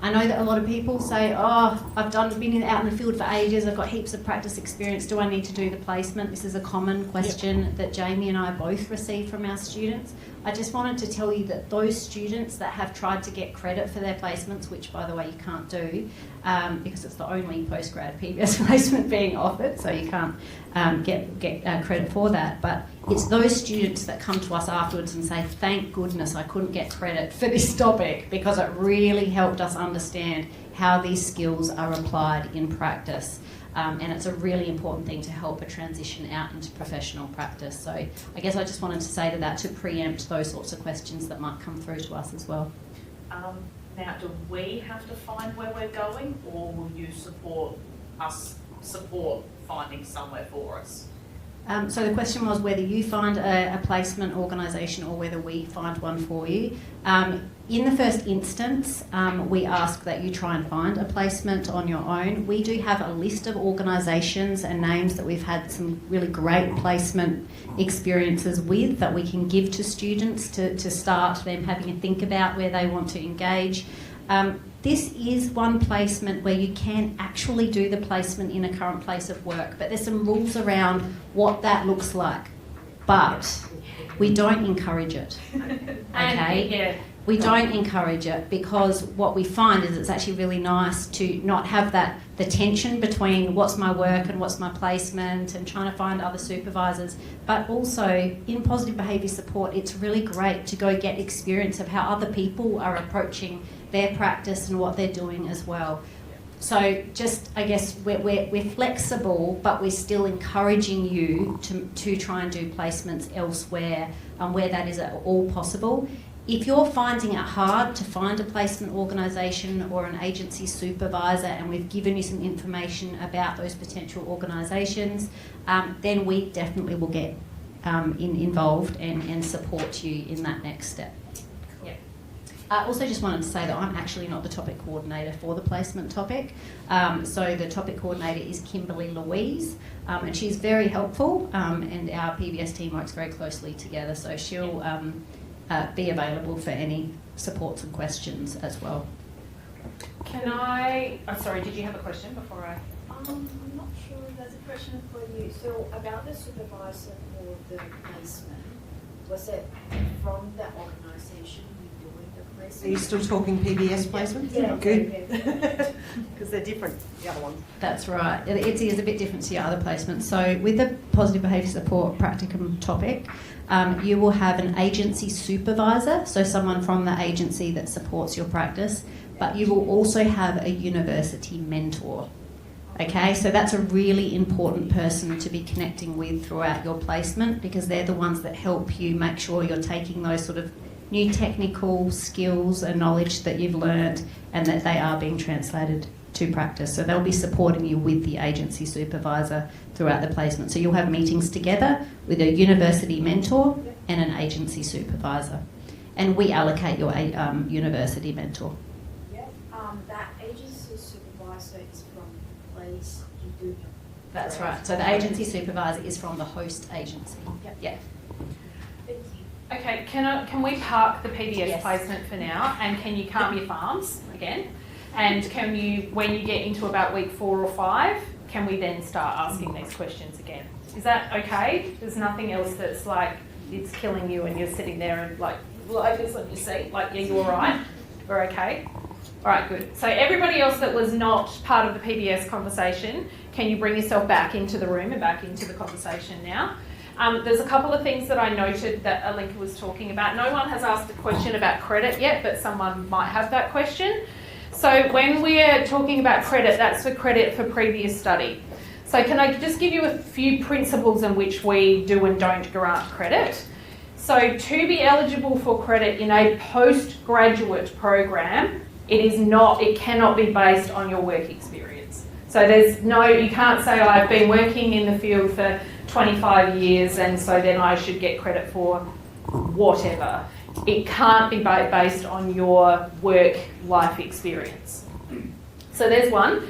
[SPEAKER 4] I know that a lot of people say, oh, I've been out in the field for ages, I've got heaps of practice experience, do I need to do the placement? This is a common question that Jamie and I both receive from our students. I just wanted to tell you that those students that have tried to get credit for their placements, which by the way you can't do because it's the only postgrad PBS placement being offered, so you can't get credit for that, but it's those students that come to us afterwards and say, thank goodness I couldn't get credit for this topic because it really helped us understand how these skills are applied in practice. And it's a really important thing to help a transition out into professional practice. So I guess I just wanted to say to that to preempt those sorts of questions that might come through to us as well.
[SPEAKER 7] Now, do we have to find where we're going, or will you support finding somewhere for us?
[SPEAKER 4] So the question was whether you find a placement organisation or whether we find one for you. In the first instance, we ask that you try and find a placement on your own. We do have a list of organisations and names that we've had some really great placement experiences with that we can give to students to start them having a think about where they want to engage. This is one placement where you can actually do the placement in a current place of work, but there's some rules around what that looks like. But we don't encourage it. Okay? We don't encourage it because what we find is it's actually really nice to not have the tension between what's my work and what's my placement and trying to find other supervisors. But also in positive behaviour support, it's really great to go get experience of how other people are approaching their practice and what they're doing as well. So just, I guess, we're flexible, but we're still encouraging you to try and do placements elsewhere where that is at all possible. If you're finding it hard to find a placement organisation or an agency supervisor, and we've given you some information about those potential organisations, then we definitely will get involved and support you in that next step. I also just wanted to say that I'm actually not the topic coordinator for the placement topic. So the topic coordinator is Kimberly Louise, and she's very helpful, and our PBS team works very closely together, so she'll be available for any supports and questions as well.
[SPEAKER 1] Sorry, did you have a question before I?
[SPEAKER 9] I'm not sure if that's a question for you. So about the supervisor for the placement, was it from the organisation you're doing the placement?
[SPEAKER 6] Are you still talking PBS placements?
[SPEAKER 9] Yeah.
[SPEAKER 6] Good. Because they're different, the other ones.
[SPEAKER 4] That's right. It is a bit different to your other placements. So with the positive behaviour support practicum topic, you will have an agency supervisor, so someone from the agency that supports your practice, but you will also have a university mentor. Okay, so that's a really important person to be connecting with throughout your placement because they're the ones that help you make sure you're taking those sort of new technical skills and knowledge that you've learnt and that they are being translated to practice. So they'll be supporting you with the agency supervisor throughout the placement. So you'll have meetings together with a university mentor and an agency supervisor. And we allocate your university mentor.
[SPEAKER 9] That agency supervisor is from the place you do.
[SPEAKER 4] That's right. So the agency supervisor is from the host agency. Yeah.
[SPEAKER 9] Thank you.
[SPEAKER 1] Okay, can we park the PBS
[SPEAKER 4] Yes.
[SPEAKER 1] placement for now, and can you calm your farms again? And can you, when you get into about week 4 or 5, can we then start asking these questions again? Is that okay? There's nothing else that's like, it's killing you and you're sitting there and like this on your seat, like, yeah, you all right? We're okay? All right, good. So everybody else that was not part of the PBS conversation, can you bring yourself back into the room and back into the conversation now? There's a couple of things that I noted that Alinka was talking about. No one has asked a question about credit yet, but someone might have that question. So when we're talking about credit, that's for credit for previous study. So can I just give you a few principles in which we do and don't grant credit? So to be eligible for credit in a postgraduate program, it cannot be based on your work experience. So you can't say, I've been working in the field for 25 years and so then I should get credit for whatever. it can't be based on your work life experience. So there's one.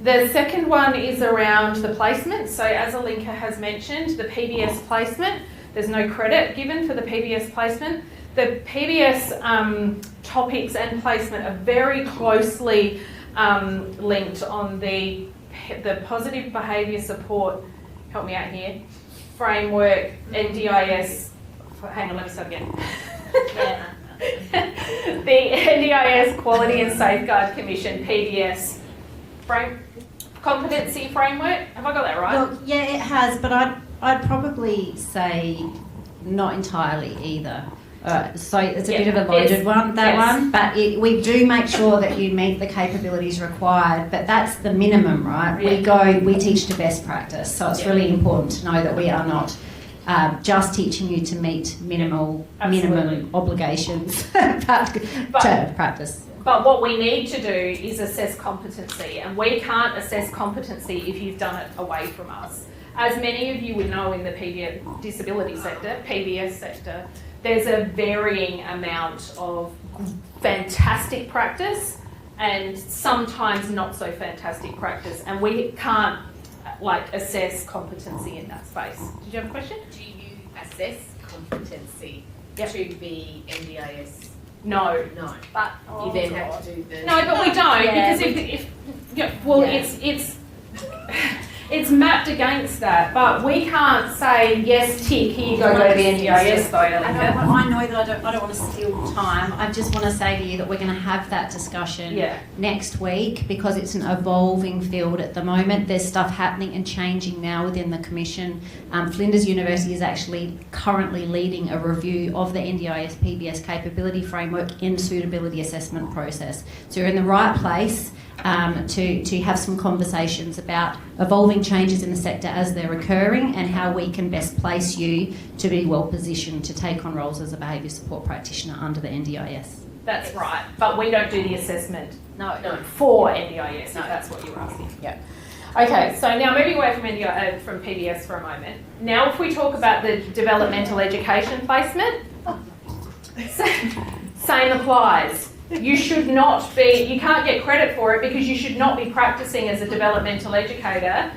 [SPEAKER 1] The second one is around the placement. So as Alinka has mentioned, the PBS placement, there's no credit given for the PBS placement. The PBS topics and placement are very closely linked on the positive behaviour support, help me out here, framework, NDIS, hang on, let me start again. The NDIS Quality and Safeguard Commission, PBS, competency framework. Have I got that right?
[SPEAKER 4] Well, yeah, it has, but I'd probably say not entirely either. So it's a bit of a loaded one, that one. But we do make sure that you meet the capabilities required. But that's the minimum, right?
[SPEAKER 1] Yeah.
[SPEAKER 4] We teach to best practice. So it's really important to know that we are not just teaching you to meet minimum obligations to practice.
[SPEAKER 1] But what we need to do is assess competency, and we can't assess competency if you've done it away from us. As many of you would know in the disability sector, PBS sector, there's a varying amount of fantastic practice and sometimes not so fantastic practice, and we can't assess competency in that space. Did you have a question?
[SPEAKER 7] Do you assess competency to be NDIS?
[SPEAKER 1] No.
[SPEAKER 7] But you then have to do the...
[SPEAKER 1] No, but we don't, because it's mapped against that, but we can't say, yes, tick, here you go to the NDIS though.
[SPEAKER 4] I know that I don't want to steal time. I just want to say to you that we're going to have that discussion next week, because it's an evolving field at the moment. There's stuff happening and changing now within the Commission. Flinders University is actually currently leading a review of the NDIS PBS capability framework in suitability assessment process. So you're in the right place to have some conversations about evolving changes in the sector as they're occurring and how we can best place you to be well positioned to take on roles as a behaviour support practitioner under the NDIS.
[SPEAKER 1] That's right, but we don't do the assessment for NDIS, if that's what you're asking. Yeah. Okay, so now moving away from PBS for a moment. Now if we talk about the developmental education placement, same applies. You can't get credit for it because you should not be practicing as a developmental educator,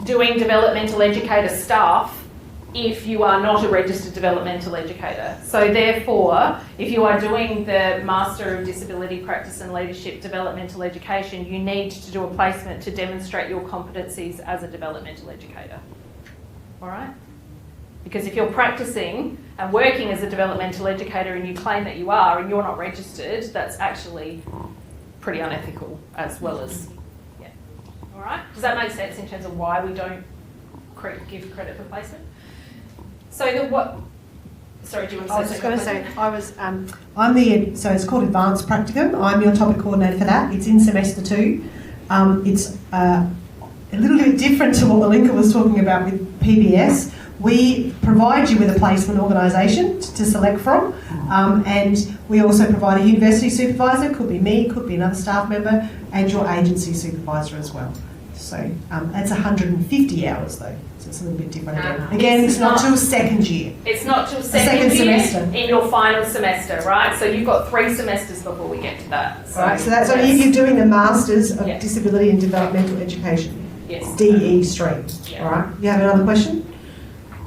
[SPEAKER 1] doing developmental educator stuff if you are not a registered developmental educator. So therefore, if you are doing the Master of Disability Practice and Leadership Developmental Education, you need to do a placement to demonstrate your competencies as a developmental educator. All right? Because if you're practicing and working as a developmental educator and you claim that you are and you're not registered, that's actually pretty unethical as well as, All right? Does that make sense in terms of why we don't give credit for placement? So sorry, do you want to say something?
[SPEAKER 6] I was just going to say, so it's called Advanced Practicum. I'm your topic coordinator for that. It's in semester 2. It's a little bit different to what Alinka was talking about with PBS. We provide you with a placement organisation to select from, and we also provide a university supervisor, could be me, could be another staff member, and your agency supervisor as well. So that's 150 hours though, so it's a little bit different again. Again, it's not till second year.
[SPEAKER 1] It's not till second year semester. In your final semester, right? So you've got 3 semesters before we get to that. So,
[SPEAKER 6] right, so that's only if you're doing the Masters of Disability and Developmental Education.
[SPEAKER 1] Yes.
[SPEAKER 6] DE stream.
[SPEAKER 1] Yeah.
[SPEAKER 6] All right. You have another question?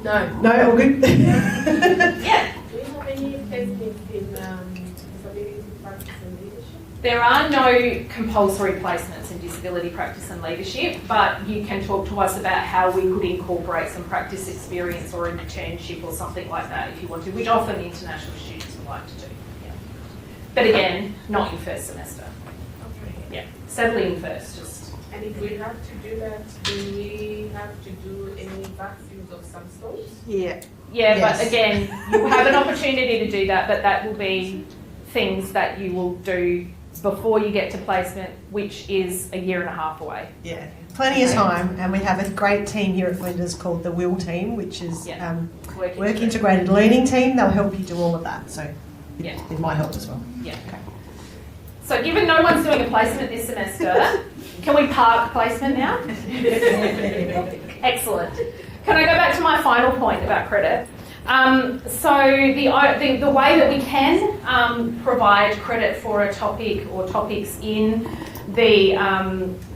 [SPEAKER 7] No.
[SPEAKER 6] No, all good?
[SPEAKER 1] Yeah.
[SPEAKER 9] Do you have any placements in disability practice and leadership?
[SPEAKER 1] There are no compulsory placements in disability practice and leadership, but you can talk to us about how we could incorporate some practice experience or an internship or something like that if you want to, which often international students would like to do. Yeah. But again, not in first semester.
[SPEAKER 9] Okay.
[SPEAKER 1] Yeah, sadly in first.
[SPEAKER 9] And if we have to do that, do we have to do any vaccines of some sort?
[SPEAKER 6] Yeah.
[SPEAKER 1] Yeah,
[SPEAKER 6] Yes.
[SPEAKER 1] but again, you have an opportunity to do that, but that will be things that you will do before you get to placement, which is a year and a half away.
[SPEAKER 6] Yeah, plenty of time, and we have a great team here at Flinders called the WIL team, which is Work Integrated Learning Team. They'll help you do all of that, so it might help as well.
[SPEAKER 1] Yeah. Okay. So given no one's doing a placement this semester, can we park placement now? Excellent. Can I go back to my final point about credit? So the way that we can provide credit for a topic or topics in the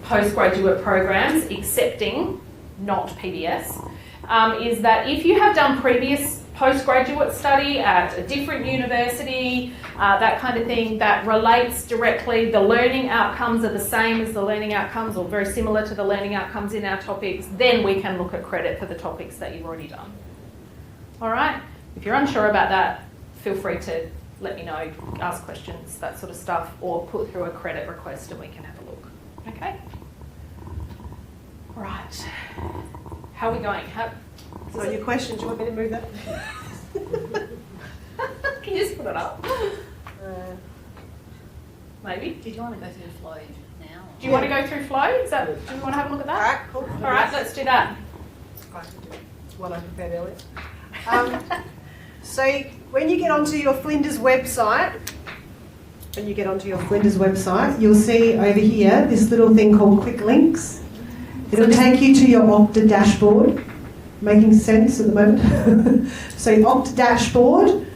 [SPEAKER 1] postgraduate programs, excepting not PBS, is that if you have done previous postgraduate study at a different university, that kind of thing, that relates directly, the learning outcomes are the same as the learning outcomes or very similar to the learning outcomes in our topics, then we can look at credit for the topics that you've already done. All right? If you're unsure about that, feel free to let me know, ask questions, that sort of stuff, or put through a credit request and we can have a look. Okay? All right. How are we going?
[SPEAKER 6] So your question, do you want me to move that?
[SPEAKER 1] Can you just put it up? Maybe.
[SPEAKER 3] Did you want to go through the flow now?
[SPEAKER 1] Do you want to go through flow? Do you want to have a look at that?
[SPEAKER 6] All right, cool.
[SPEAKER 1] All right, let's do that.
[SPEAKER 6] One I prepared earlier. So when you get onto your Flinders website, you'll see over here this little thing called Quick Links. It'll take you to your Okta dashboard. Making sense at the moment? So Okta dashboard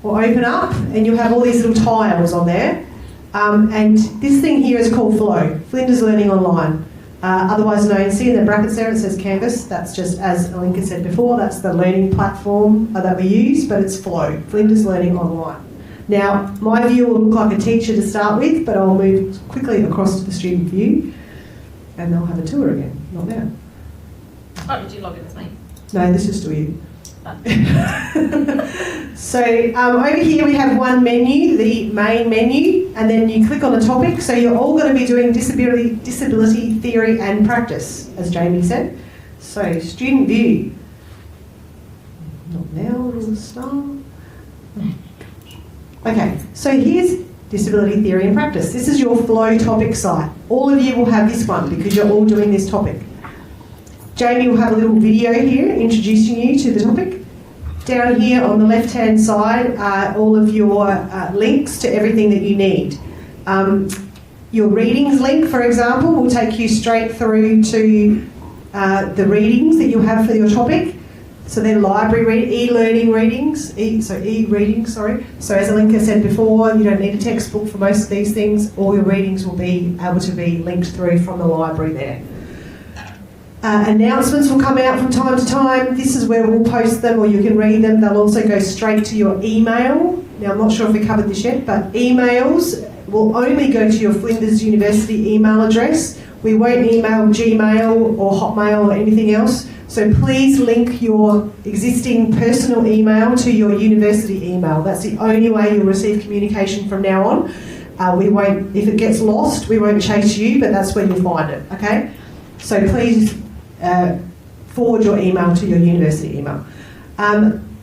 [SPEAKER 6] will open up and you'll have all these little tiles on there. And this thing here is called Flow, Flinders Learning Online. Otherwise known, see in the brackets there it says Canvas. That's just, as Alinka said before, that's the learning platform that we use, but it's Flow, Flinders Learning Online. Now, my view will look like a teacher to start with, but I'll move quickly across to the student view and they'll have a tour again, not now.
[SPEAKER 1] Oh, did you log in as me?
[SPEAKER 6] No, this is still you. So over here we have one menu, the main menu, and then you click on a topic. So you're all going to be doing disability theory and practice, as Jamie said. So student view. Not now, it'll start. Okay, so here's disability theory and practice. This is your flow topic site. All of you will have this one because you're all doing this topic. Jamie will have a little video here introducing you to the topic. Down here on the left-hand side are all of your links to everything that you need. Your readings link, for example, will take you straight through to the readings that you have for your topic. So they're library e-learning readings, e-readings, sorry. So as Alinka said before, you don't need a textbook for most of these things. All your readings will be able to be linked through from the library there. Announcements will come out from time to time. This is where we'll post them or you can read them. They'll also go straight to your email. Now, I'm not sure if we covered this yet, but emails will only go to your Flinders University email address. We won't email Gmail or Hotmail or anything else. So please link your existing personal email to your university email. That's the only way you'll receive communication from now on. We won't, if it gets lost, we won't chase you, but that's where you'll find it, okay? So please forward your email to your university email.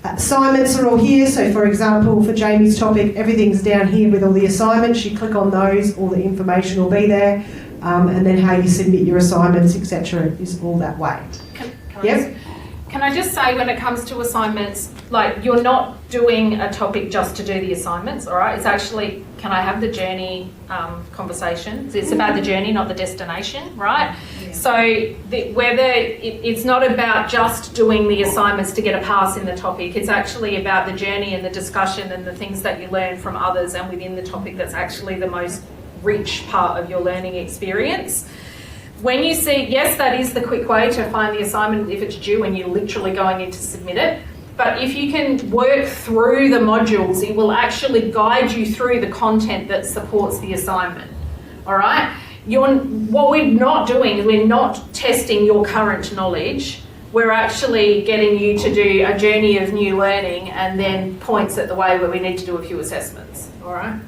[SPEAKER 6] Assignments are all here. So for example, for Jamie's topic, everything's down here with all the assignments. You click on those, all the information will be there. And then how you submit your assignments, etc. is all that way.
[SPEAKER 1] Can I just say when it comes to assignments, like you're not doing a topic just to do the assignments, all right? It's actually, can I have the journey conversation? It's about the journey, not the destination, right? Yeah. So it's not about just doing the assignments to get a pass in the topic. It's actually about the journey and the discussion and the things that you learn from others and within the topic that's actually the most rich part of your learning experience. When you see, yes, that is the quick way to find the assignment if it's due and you're literally going in to submit it. But if you can work through the modules, it will actually guide you through the content that supports the assignment. All right? What we're not doing is we're not testing your current knowledge. We're actually getting you to do a journey of new learning and then points at the way where we need to do a few assessments. All right?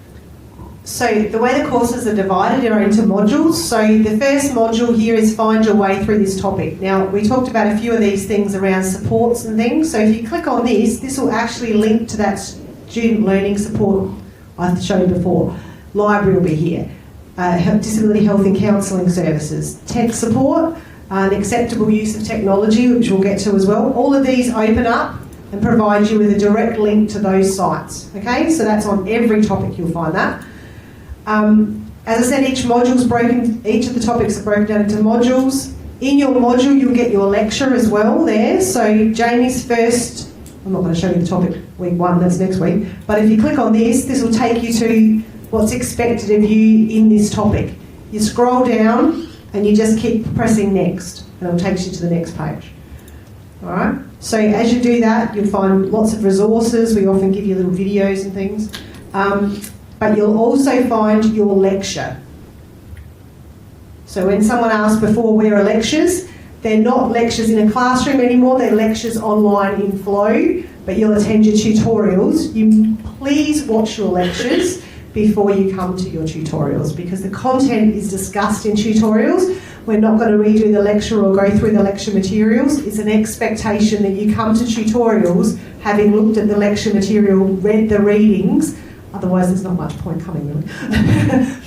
[SPEAKER 6] So the way the courses are divided are into modules. So the first module here is find your way through this topic. Now, we talked about a few of these things around supports and things. So if you click on this will actually link to that student learning support I showed before. Library will be here. Disability health and counselling services. Tech support, an acceptable use of technology, which we'll get to as well. All of these open up and provide you with a direct link to those sites. Okay, so that's on every topic, you'll find that. As I said, each of the topics are broken down into modules. In your module, you'll get your lecture as well there. So Jamie's first I'm not going to show you the topic week 1, that's next week. But if you click on this, this will take you to what's expected of you in this topic. You scroll down and you just keep pressing next, and it'll take you to the next page. All right? So as you do that, you'll find lots of resources. We often give you little videos and things. But you'll also find your lecture. So when someone asked before, where are lectures? They're not lectures in a classroom anymore, they're lectures online in Flow, but you'll attend your tutorials. You please watch your lectures before you come to your tutorials, because the content is discussed in tutorials. We're not going to redo the lecture or go through the lecture materials. It's an expectation that you come to tutorials having looked at the lecture material, read the readings, otherwise there's not much point coming really.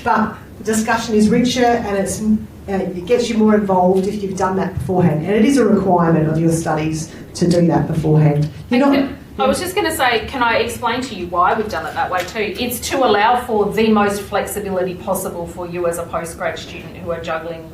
[SPEAKER 6] But the discussion is richer and it gets you more involved if you've done that beforehand. And it is a requirement of your studies to do that beforehand.
[SPEAKER 1] I was just going to say, can I explain to you why we've done it that way too? It's to allow for the most flexibility possible for you as a postgrad student who are juggling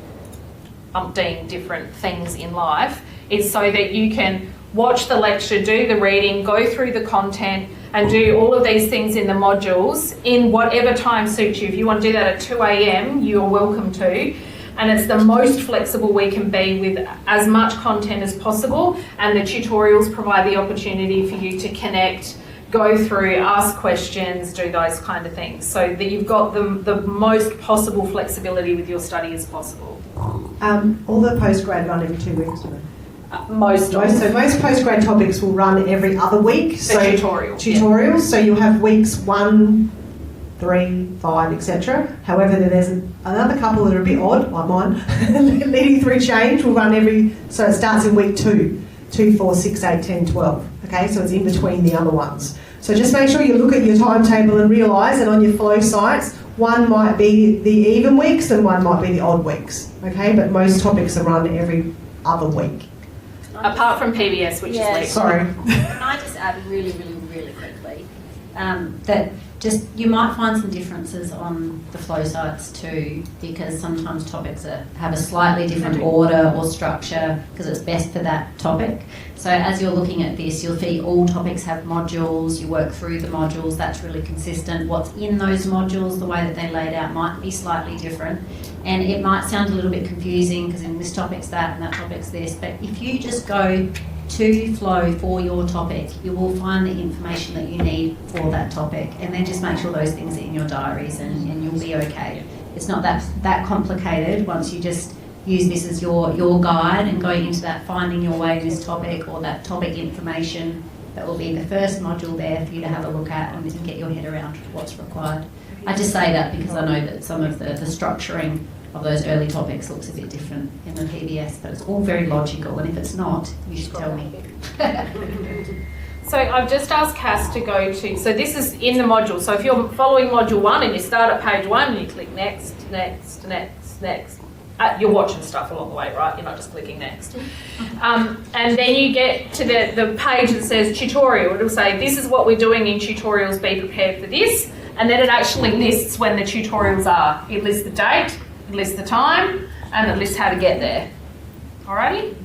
[SPEAKER 1] umpteen different things in life. It's so that you can watch the lecture, do the reading, go through the content and do all of these things in the modules in whatever time suits you. If you want to do that at 2 a.m, you're welcome to. And it's the most flexible we can be with as much content as possible, and the tutorials provide the opportunity for you to connect, go through, ask questions, do those kind of things, so that you've got the most possible flexibility with your study as possible.
[SPEAKER 6] All the postgrad run every 2 weeks, do they?
[SPEAKER 1] Most
[SPEAKER 6] postgrad topics will run every other week.
[SPEAKER 1] So tutorials.
[SPEAKER 6] Yeah. So you'll have weeks 1, 3, 5, etc. However, there's another couple that are a bit odd, like mine, leading through change will run so it starts in week 2, 4, 6, 8, 10, 12. Okay, so it's in between the other ones. So just make sure you look at your timetable and realise that on your Flow sites, one might be the even weeks and one might be the odd weeks. Okay, but most topics are run every other week.
[SPEAKER 1] Apart from PBS, which is late.
[SPEAKER 6] Sorry.
[SPEAKER 4] Can I just add really quickly that just you might find some differences on the Flow sites too, because sometimes topics have a slightly different order or structure because it's best for that topic. So as you're looking at this, you'll see all topics have modules, you work through the modules, that's really consistent. What's in those modules, the way that they're laid out might be slightly different, and it might sound a little bit confusing because in this topic's that and that topic's this, but if you just go to Flow for your topic, you will find the information that you need for that topic, and then just make sure those things are in your diaries and you'll be okay. It's not that complicated once you just use this as your guide and going into that finding your way in this topic or that topic information. That will be the first module there for you to have a look at and get your head around what's required. I just say that because I know that some of the structuring of those early topics looks a bit different in the PBS, but it's all very logical, and if it's not, you should tell me.
[SPEAKER 1] So I've just asked Cass to go to, so this is in the module, so if you're following module 1 and you start at page 1 and you click next, you're watching stuff along the way, right? You're not just clicking next. And then you get to the page that says tutorial. It'll say, this is what we're doing in tutorials, be prepared for this. And then it actually lists when the tutorials are. It lists the date, it lists the time, and it lists how to get there. Alrighty?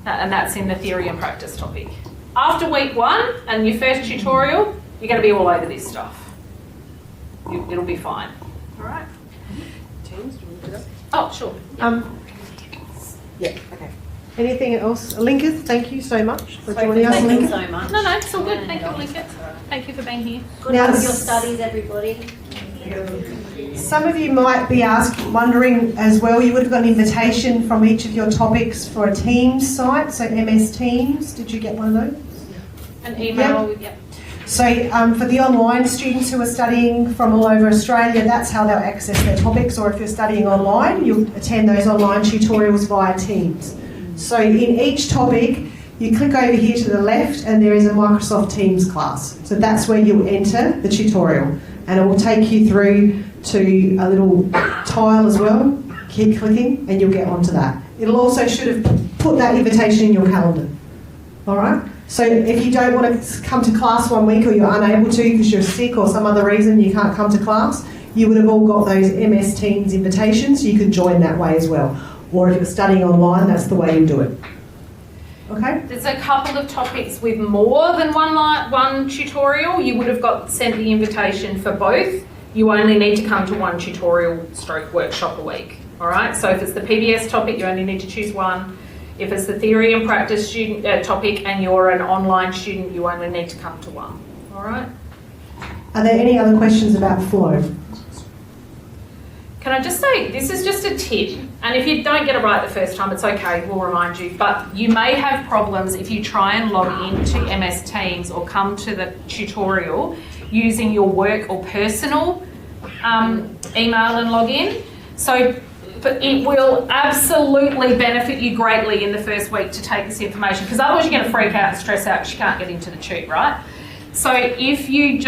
[SPEAKER 1] And that's in the theory and practice topic. After week 1 and your first tutorial, you're going to be all over this stuff. It'll be fine. Alright? Oh, sure.
[SPEAKER 6] Yeah, okay. Anything else? Linka, thank you so much for joining us.
[SPEAKER 4] Thank you so much.
[SPEAKER 1] No, it's all good. Thank you, Linka. Thank you for being here.
[SPEAKER 4] Good luck with your studies, everybody.
[SPEAKER 6] Some of you might be wondering as well, you would have got an invitation from each of your topics for a Teams site, so MS Teams. Did you get one of those?
[SPEAKER 1] An email, yep.
[SPEAKER 6] So for the online students who are studying from all over Australia, that's how they'll access their topics, or if you're studying online, you'll attend those online tutorials via Teams. So in each topic, you click over here to the left and there is a Microsoft Teams class. So that's where you'll enter the tutorial, and it will take you through to a little tile as well. Keep clicking and you'll get onto that. It'll also should have put that invitation in your calendar. All right? So if you don't want to come to class 1 week, or you're unable to because you're sick or some other reason you can't come to class, you would have all got those MS Teams invitations, so you can join that way as well. Or if you're studying online, that's the way you do it. Okay?
[SPEAKER 1] There's a couple of topics with more than one tutorial. You would have got sent the invitation for both. You only need to come to one tutorial / workshop a week. All right. So if it's the PBS topic, you only need to choose one. If it's the theory and practice student topic, and you're an online student, you only need to come to one. All right.
[SPEAKER 6] Are there any other questions about flow?
[SPEAKER 1] Can I just say, this is just a tip, and if you don't get it right the first time, it's okay, we'll remind you, but you may have problems if you try and log into MS Teams or come to the tutorial using your work or personal email and login. So, but it will absolutely benefit you greatly in the first week to take this information, because otherwise you're going to freak out and stress out because you can't get into the tube, right? So if you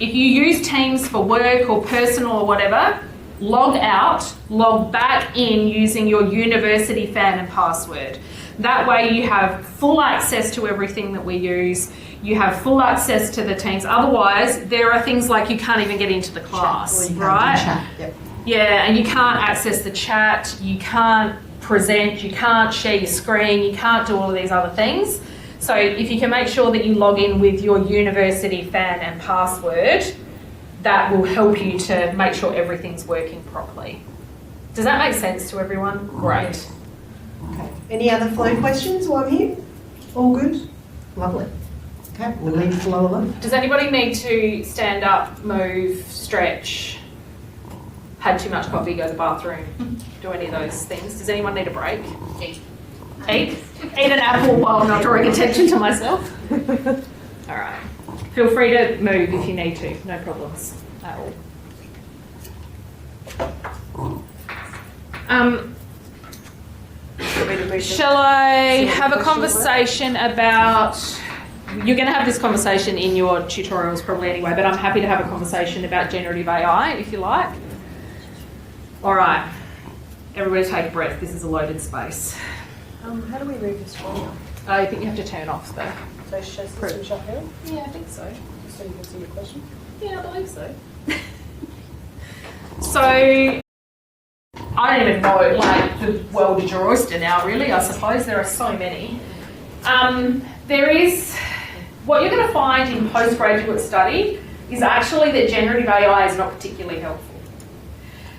[SPEAKER 1] use Teams for work or personal or whatever, log out, log back in using your university fan and password. That way you have full access to everything that we use. You have full access to the Teams. Otherwise, there are things like you can't even get into the class, right?
[SPEAKER 6] Chat. Yep.
[SPEAKER 1] Yeah, and you can't access the chat, you can't present, you can't share your screen, you can't do all of these other things. So if you can make sure that you log in with your university fan and password, that will help you to make sure everything's working properly. Does that make sense to everyone? Great.
[SPEAKER 6] Okay. Any other flow questions while I'm here? All good? Lovely. Okay, we'll leave flow alone.
[SPEAKER 1] Does anybody need to stand up, move, stretch, had too much coffee, go to the bathroom, do any of those things? Does anyone need a break? Eat. Eat an apple while I'm not drawing attention to myself. All right. Feel free to move if you need to, no problems at all. Shall I have a conversation about, you're going to have this conversation in your tutorials probably anyway, but I'm happy to have a conversation about generative AI if you like. All right, everybody take a breath, this is a loaded space.
[SPEAKER 10] How do we move this forward?
[SPEAKER 1] I think you have to turn off the...
[SPEAKER 10] So should I switch up here?
[SPEAKER 1] Yeah, I think so.
[SPEAKER 10] So you can see your question?
[SPEAKER 1] Yeah, I believe so. So, I don't even know, like, the world is your oyster now, really, I suppose. There are so many. There is, what you're going to find in postgraduate study is actually that generative AI is not particularly helpful.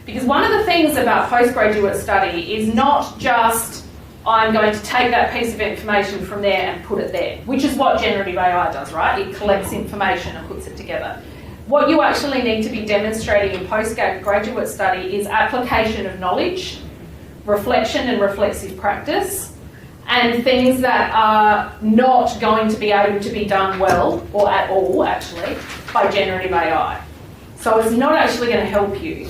[SPEAKER 1] Because one of the things about postgraduate study is not just, I'm going to take that piece of information from there and put it there, which is what generative AI does, right? It collects information and puts it together. What you actually need to be demonstrating in postgraduate study is application of knowledge, reflection and reflexive practice, and things that are not going to be able to be done well, or at all actually, by generative AI. So it's not actually going to help you.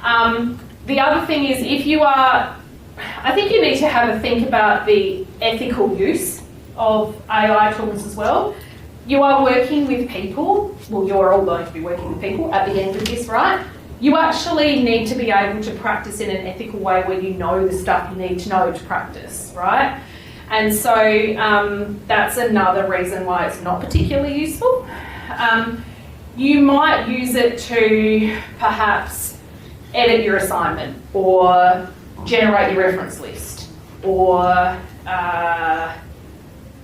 [SPEAKER 1] The other thing is, if you are, I think you need to have a think about the ethical use of AI tools as well. You are working with people, well, you're all going to be working with people at the end of this, right? You actually need to be able to practice in an ethical way where you know the stuff you need to know to practice, right? And so that's another reason why it's not particularly useful. You might use it to perhaps edit your assignment or generate your reference list or I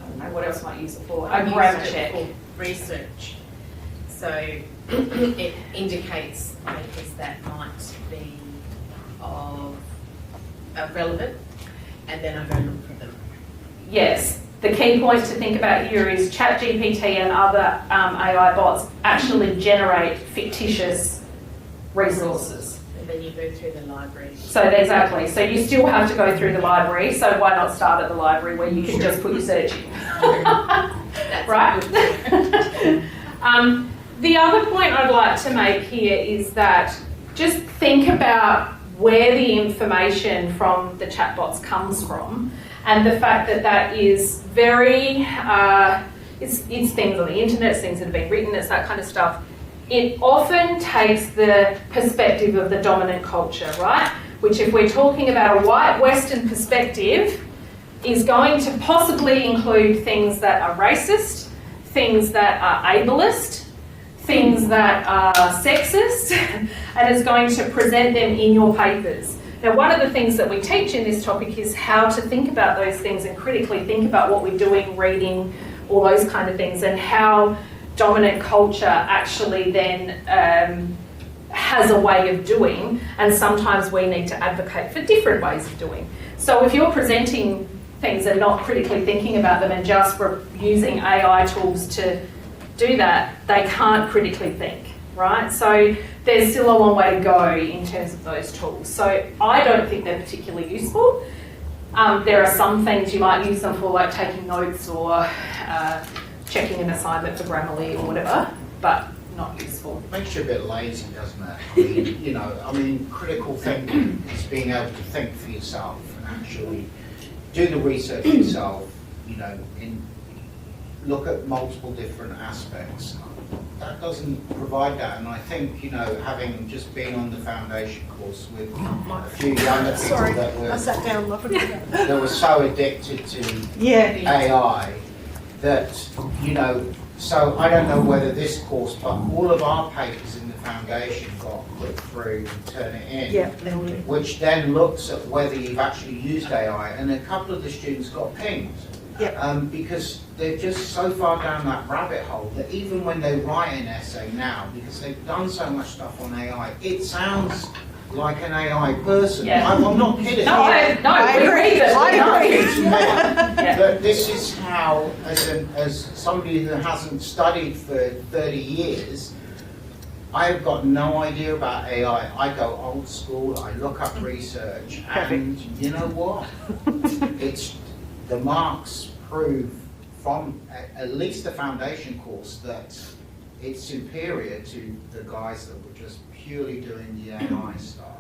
[SPEAKER 1] don't know, what else might I use it for? A grammar check.
[SPEAKER 7] For research. So it indicates papers that might be of relevant, and then I go look for them.
[SPEAKER 1] Yes. The key point to think about here is ChatGPT and other AI bots actually generate fictitious resources.
[SPEAKER 7] And then you go through the library.
[SPEAKER 1] So exactly. So you still have to go through the library. So why not start at the library where you can just put your search in? Right? The other point I'd like to make here is that just think about where the information from the chatbots comes from, and the fact that that is very, it's things on the internet, it's things that have been written, it's that kind of stuff. It often takes the perspective of the dominant culture, right? Which, if we're talking about a white Western perspective, is going to possibly include things that are racist, things that are ableist, things that are sexist, and is going to present them in your papers. Now, one of the things that we teach in this topic is how to think about those things and critically think about what we're doing, reading, all those kind of things, and how dominant culture actually then has a way of doing, and sometimes we need to advocate for different ways of doing. So if you're presenting things and not critically thinking about them and just using AI tools to do that, they can't critically think, right? So there's still a long way to go in terms of those tools. So I don't think they're particularly useful. There are some things you might use them for, like taking notes or checking an assignment for Grammarly or whatever, but not useful.
[SPEAKER 5] It makes you a bit lazy, doesn't it? I mean, critical thinking is being able to think for yourself and actually do the research yourself, and look at multiple different aspects. That doesn't provide that, and I think, having just been on the foundation course with a few younger people
[SPEAKER 10] I sat down.
[SPEAKER 5] that were so addicted to AI that, so I don't know whether this course, but all of our papers in the foundation got put through and turn it in, which then looks at whether you've actually used AI, and a couple of the students got pinged. Because they're just so far down that rabbit hole that even when they write an essay now, because they've done so much stuff on AI, it sounds like an AI person. I'm not kidding.
[SPEAKER 1] I agree.
[SPEAKER 5] But this is how, as somebody who hasn't studied for 30 years, I've got no idea about AI. I go old school, I look up research, and you know what? The marks prove from at least the foundation course that it's superior to the guys that were just purely doing the AI stuff.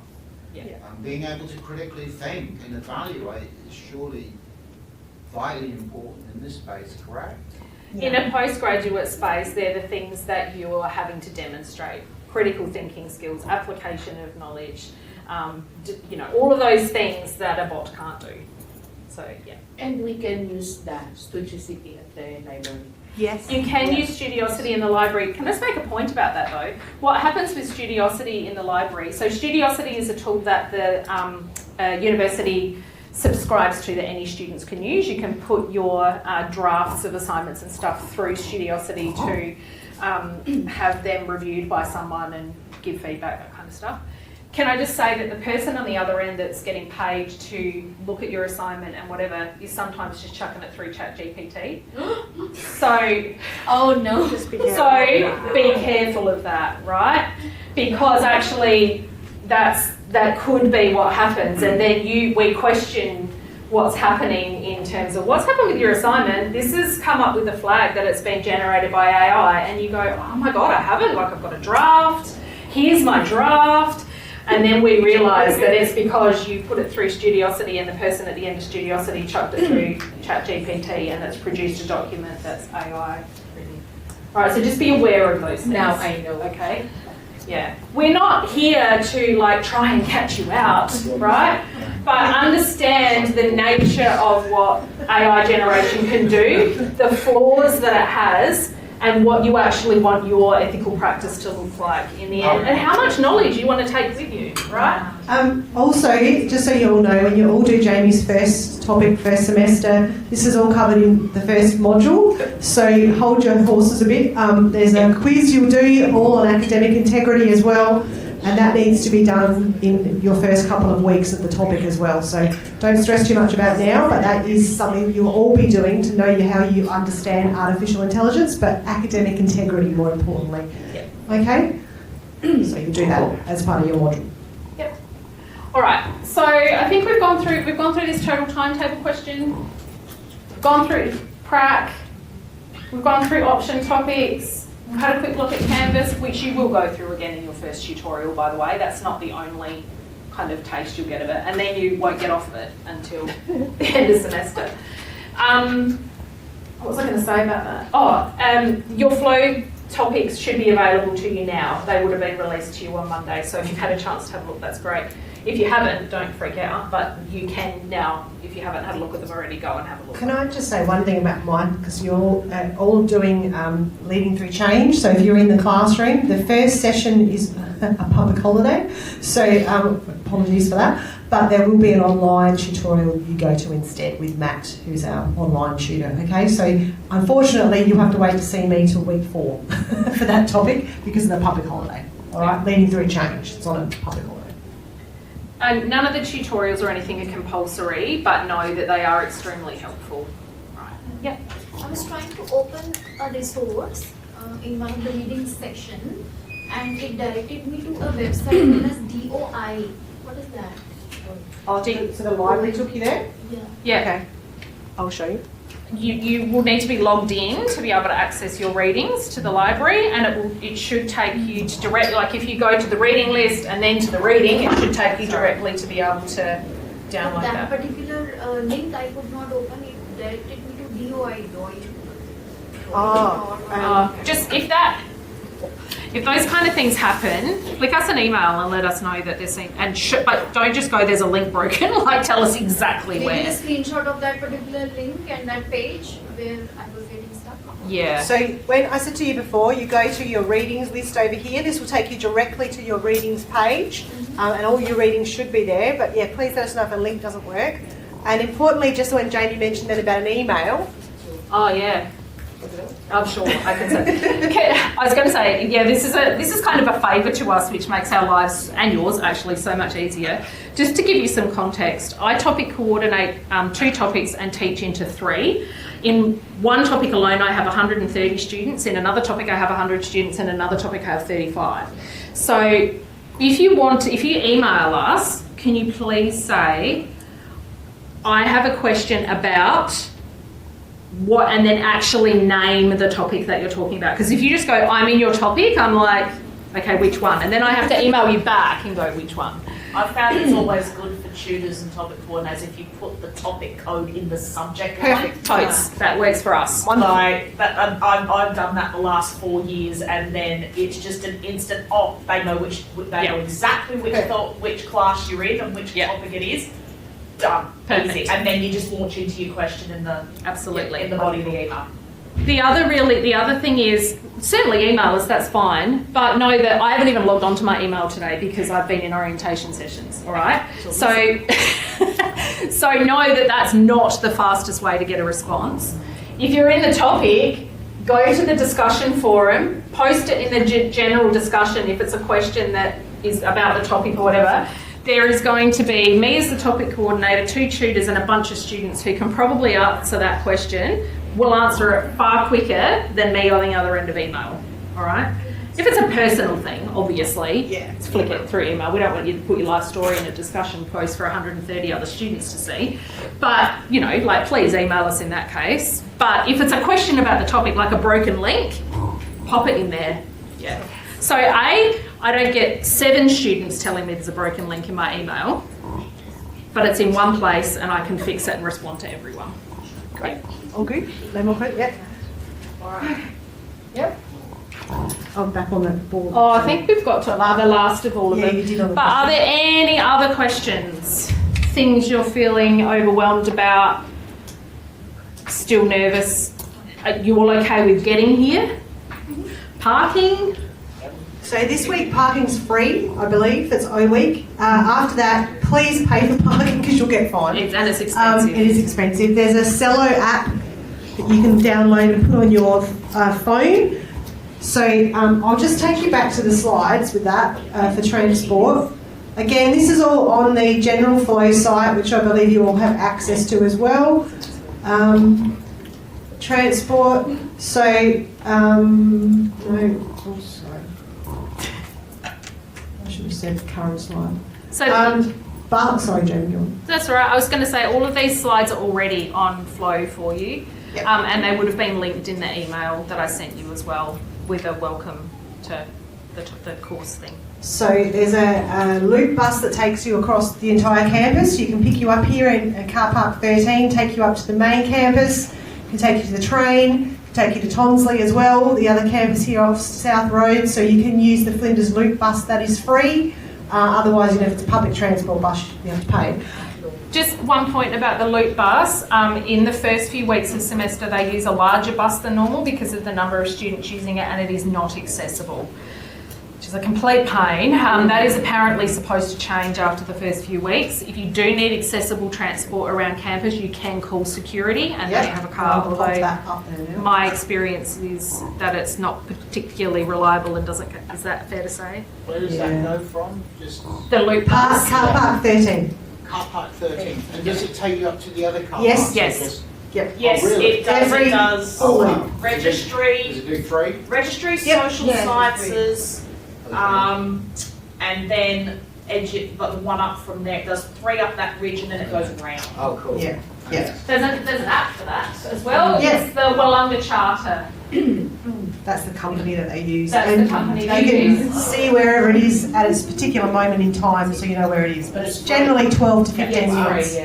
[SPEAKER 5] Being able to critically think and evaluate is surely vitally important in this space, correct?
[SPEAKER 1] In a postgraduate space, they're the things that you're having to demonstrate. Critical thinking skills, application of knowledge, all of those things that a bot can't do. So,
[SPEAKER 7] And we can use that Studiosity at the library.
[SPEAKER 6] Yes.
[SPEAKER 1] You can use Studiosity in the library. Can I just make a point about that though? What happens with Studiosity in the library? So Studiosity is a tool that the university subscribes to that any students can use. You can put your drafts of assignments and stuff through Studiosity to have them reviewed by someone and give feedback, that kind of stuff. Can I just say that the person on the other end that's getting paid to look at your assignment and whatever is sometimes just chucking it through ChatGPT. So,
[SPEAKER 7] oh no.
[SPEAKER 1] Be careful of that, right? Because actually that could be what happens, and then we question what's happening in terms of what's happened with your assignment. This has come up with a flag that it's been generated by AI, and you go, oh my God, I haven't, I've got a draft, here's my draft. And then we realise that it's because you put it through Studiosity and the person at the end of Studiosity chucked it through ChatGPT and it's produced a document that's AI written. Alright, so just be aware of those things.
[SPEAKER 7] Now I know.
[SPEAKER 1] Okay? Yeah. We're not here to try and catch you out, right? But understand the nature of what AI generation can do, the flaws that it has, and what you actually want your ethical practice to look like in the end, and how much knowledge you want to take with you, right?
[SPEAKER 6] Also, just so you all know, when you all do Jamie's first topic, first semester, this is all covered in the first module, so hold your horses a bit. There's a quiz you'll do, all on academic integrity as well, and that needs to be done in your first couple of weeks of the topic as well. So don't stress too much about now, but that is something you'll all be doing to know how you understand artificial intelligence, but academic integrity more importantly.
[SPEAKER 1] Yep.
[SPEAKER 6] Okay? So you do that as part of your module.
[SPEAKER 1] Yep. All right. So I think we've gone through this total timetable question. We've gone through prac. We've gone through option topics. We've had a quick look at Canvas, which you will go through again in your first tutorial, by the way. That's not the only kind of taste you'll get of it, and then you won't get off of it until the end of semester. What was I going to say about that? Your flow topics should be available to you now. They would have been released to you on Monday, so if you've had a chance to have a look, that's great. If you haven't, don't freak out, but you can now, if you haven't had a look at them already, go and have a look.
[SPEAKER 6] Can I just say one thing about mine, because you're all doing Leading Through Change, so if you're in the classroom, the first session is a public holiday, so apologies for that, but there will be an online tutorial you go to instead with Matt, who's our online tutor. Okay, so unfortunately you'll have to wait to see me till week 4 for that topic because of the public holiday. All right, leading through change. It's on a public holiday.
[SPEAKER 1] And none of the tutorials or anything are compulsory, but know that they are extremely helpful. Right. Yeah.
[SPEAKER 2] I was trying to open a resource in one of the reading section, and it directed me to a website known as DOI. What is that?
[SPEAKER 6] Oh, so the library took you there?
[SPEAKER 2] Yeah.
[SPEAKER 1] Yeah.
[SPEAKER 6] Okay, I'll show you.
[SPEAKER 1] You will need to be logged in to be able to access your readings to the library, and it should take you to direct, like if you go to the reading list and then to the reading, it should take you directly to be able to download
[SPEAKER 2] That
[SPEAKER 1] that.
[SPEAKER 2] particular link I could not open. It directed me to DOI.
[SPEAKER 1] Just if those kind of things happen, flick us an email and let us know that there's but don't just go, there's a link broken. Like, tell us exactly
[SPEAKER 2] Maybe a
[SPEAKER 1] where.
[SPEAKER 2] screenshot of that particular link and that page where I was getting stuck.
[SPEAKER 1] Yeah.
[SPEAKER 10] So when I said to you before, you go to your readings list over here. This will take you directly to your readings page, and all your readings should be there. But yeah, please let us know if a link doesn't work. And importantly, just when Jamie mentioned then about an email.
[SPEAKER 1] Oh yeah. I'm sure I can say. Okay, I was going to say, yeah, this is kind of a favour to us, which makes our lives and yours actually so much easier. Just to give you some context, I topic coordinate 2 topics and teach into 3. In one topic alone, I have 130 students. In another topic, I have 100 students. In another topic, I have 35. So if you email us, can you please say, I have a question about what, and then actually name the topic that you're talking about. Because if you just go, I'm in your topic, I'm like, okay, which one? And then I have to email you back and go, which one?
[SPEAKER 11] I've found it's always good for tutors and topic coordinators if you put the topic code in the subject line.
[SPEAKER 1] Perfect. Totes. That works for us.
[SPEAKER 11] Like that, I've done that the last 4 years, and then it's just an instant. Oh, they know know exactly which class you're in and which topic it is. Done.
[SPEAKER 1] Perfect.
[SPEAKER 11] Easy. And then you just launch into your question in the in the body of the email.
[SPEAKER 1] The other thing is, certainly email us, that's fine, but know that I haven't even logged onto my email today because I've been in orientation sessions, all right? So know that that's not the fastest way to get a response. If you're in the topic, go to the discussion forum, post it in the general discussion if it's a question that is about the topic or whatever. There is going to be me as the topic coordinator, 2 tutors and a bunch of students who can probably answer that question. We'll answer it far quicker than me on the other end of email, all right? If it's a personal thing, obviously, it's flick it through email. We don't want you to put your life story in a discussion post for 130 other students to see. But, please email us in that case. But if it's a question about the topic, like a broken link, pop it in there. Yeah. So I don't get 7 students telling me there's a broken link in my email, but it's in one place and I can fix it and respond to everyone. Great.
[SPEAKER 6] All good? No more questions? Yep.
[SPEAKER 1] All right.
[SPEAKER 6] Yep. I'm back on that board.
[SPEAKER 1] Oh, I think we've got to the last of all of them.
[SPEAKER 6] You did on the
[SPEAKER 1] but are there any other questions? Things you're feeling overwhelmed about? Still nervous? Are you all okay with getting here? Parking?
[SPEAKER 6] So this week parking's free, I believe. That's O week. After that, please pay for parking because you'll get fined.
[SPEAKER 1] And it's expensive.
[SPEAKER 6] It is expensive. There's a Cello app that you can download and put on your phone. So I'll just take you back to the slides with that for transport. Again, this is all on the General Flow site, which I believe you all have access to as well. Transport. So, I should have said current slide.
[SPEAKER 1] So,
[SPEAKER 6] sorry, Jamie, go on.
[SPEAKER 1] That's all right. I was going to say all of these slides are already on Flow for you, and they would have been linked in the email that I sent you as well with a welcome to the course thing.
[SPEAKER 6] So there's a loop bus that takes you across the entire campus. You can pick you up here in car park 13, take you up to the main campus, can take you to the train, take you to Tonsley as well, the other campus here off South Road. So you can use the Flinders loop bus, that is free. Otherwise, if it's a public transport bus, you have to pay.
[SPEAKER 1] Just one point about the loop bus. In the first few weeks of semester, they use a larger bus than normal because of the number of students using it, and it is not accessible which is a complete pain. That is apparently supposed to change after the first few weeks. If you do need accessible transport around campus, you can call security and they have a car,
[SPEAKER 6] I'll pop that up there now.
[SPEAKER 1] my experience is that it's not particularly reliable and doesn't get, is that fair to say?
[SPEAKER 5] Where does that go from? Just
[SPEAKER 1] The loop
[SPEAKER 6] Car
[SPEAKER 1] pass.
[SPEAKER 6] park 13.
[SPEAKER 5] car park 13. And does it take you up to the other car
[SPEAKER 6] Yes.
[SPEAKER 5] parks? or
[SPEAKER 1] Yes.
[SPEAKER 5] just-
[SPEAKER 6] Yep.
[SPEAKER 11] Yes,
[SPEAKER 5] Oh, really?
[SPEAKER 11] it does.
[SPEAKER 6] Every-
[SPEAKER 11] It does.
[SPEAKER 5] Oh, wow. Does
[SPEAKER 11] Registry,
[SPEAKER 5] it do 3?
[SPEAKER 11] registry,
[SPEAKER 6] Yep.
[SPEAKER 11] social
[SPEAKER 6] Yeah.
[SPEAKER 11] sciences,
[SPEAKER 5] Okay.
[SPEAKER 11] and then but the one up from there. It does 3 up that ridge and then it goes around.
[SPEAKER 5] Oh, cool.
[SPEAKER 6] Yeah. Yeah.
[SPEAKER 1] There's an app for that as well.
[SPEAKER 6] Yes.
[SPEAKER 1] It's the Wollonga Charter.
[SPEAKER 6] That's the company that they use.
[SPEAKER 1] That's the
[SPEAKER 6] And
[SPEAKER 1] company
[SPEAKER 6] you
[SPEAKER 1] they
[SPEAKER 6] can
[SPEAKER 1] use.
[SPEAKER 6] see wherever it is at its particular moment in time, so you know where it is. But it's generally 12 to 15 minutes.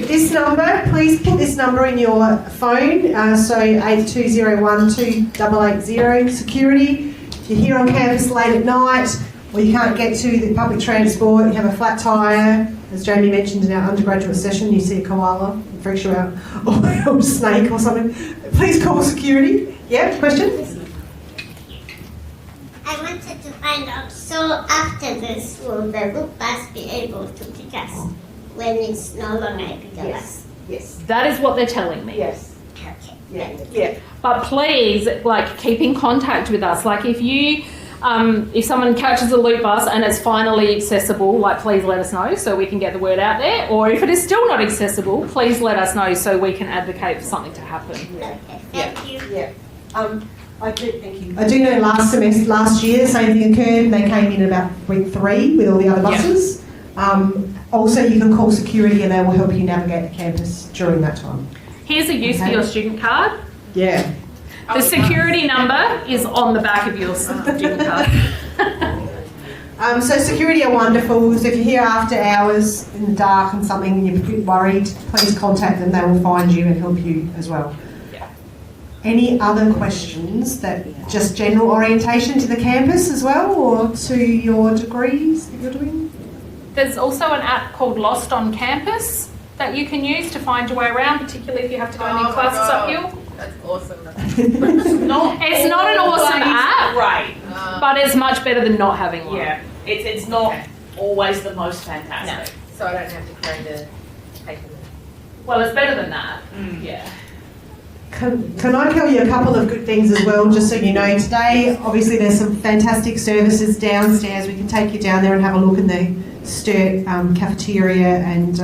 [SPEAKER 6] This number, please put this number in your phone, so 82012880, security. If you're here on campus late at night, or you can't get to the public transport, you have a flat tyre, as Jamie mentioned in our undergraduate session, you see a koala, it freaks you out, or a snake or something, please call security. Yeah, question?
[SPEAKER 12] I wanted to find out, so after this, will the loop bus be able to pick us when it's no longer a bigger bus?
[SPEAKER 6] Yes.
[SPEAKER 1] That is what they're telling me.
[SPEAKER 6] Yes.
[SPEAKER 12] Okay.
[SPEAKER 6] Yeah.
[SPEAKER 1] But please, like, keep in contact with us. Like, if you, if someone catches a loop bus and it's finally accessible, like, please let us know so we can get the word out there. Or if it is still not accessible, please let us know so we can advocate for something to happen.
[SPEAKER 12] Okay, thank you.
[SPEAKER 6] Yeah. I do, thank you. I do know last year, the same thing occurred. They came in about week 3 with all the other buses. Also, you can call security and they will help you navigate the campus during that time.
[SPEAKER 1] Here's a use for your student card.
[SPEAKER 6] Yeah.
[SPEAKER 1] The security number is on the back of your student card.
[SPEAKER 6] So security are wonderful. So if you're here after hours in the dark and something and you're a bit worried, please contact them. They will find you and help you as well.
[SPEAKER 1] Yeah.
[SPEAKER 6] Any other questions that just general orientation to the campus as well, or to your degrees that you're doing?
[SPEAKER 1] There's also an app called Lost on Campus that you can use to find your way around, particularly if you have to go any classes uphill.
[SPEAKER 7] That's awesome.
[SPEAKER 1] It's not an awesome app,
[SPEAKER 11] Right.
[SPEAKER 1] but it's much better than not having one.
[SPEAKER 11] Yeah. It's not always the most fantastic.
[SPEAKER 7] So I don't have to carry the paper.
[SPEAKER 1] Well, it's better than that. Yeah.
[SPEAKER 6] Can I tell you a couple of good things as well, just so you know? Today, obviously, there's some fantastic services downstairs. We can take you down there and have a look in the Sturt cafeteria and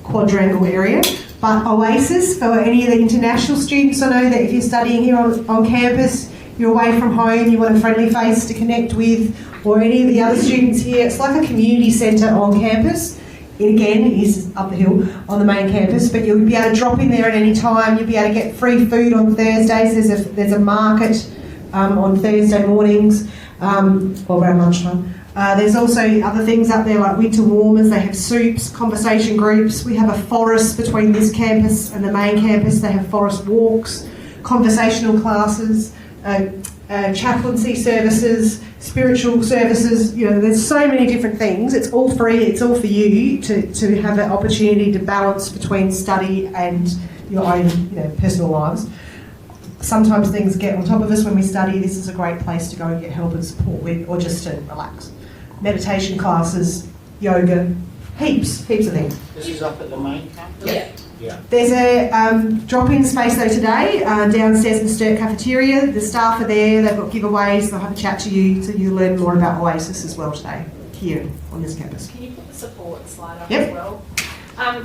[SPEAKER 6] quadrangle area. But Oasis, for any of the international students, I know that if you're studying here on campus, you're away from home, you want a friendly face to connect with, or any of the other students here, it's like a community centre on campus. It again is up the hill on the main campus, but you'll be able to drop in there at any time. You'll be able to get free food on Thursdays. There's a market on Thursday mornings or around lunchtime. There's also other things up there like winter warmers. They have soups, conversation groups. We have a forest between this campus and the main campus. They have forest walks, conversational classes, chaplaincy services, spiritual services. You know, there's so many different things. It's all free. It's all for you to have an opportunity to balance between study and your own, personal lives. Sometimes things get on top of us when we study. This is a great place to go and get help and support with, or just to relax. Meditation classes, yoga, heaps of things.
[SPEAKER 5] This is up at the main campus? Yeah.
[SPEAKER 6] There's a drop-in space though today, downstairs in the Sturt cafeteria. The staff are there, they've got giveaways, they'll have a chat to you so you learn more about Oasis as well today, here on this campus.
[SPEAKER 1] Can you put the support slide up
[SPEAKER 6] Yep.
[SPEAKER 1] as well?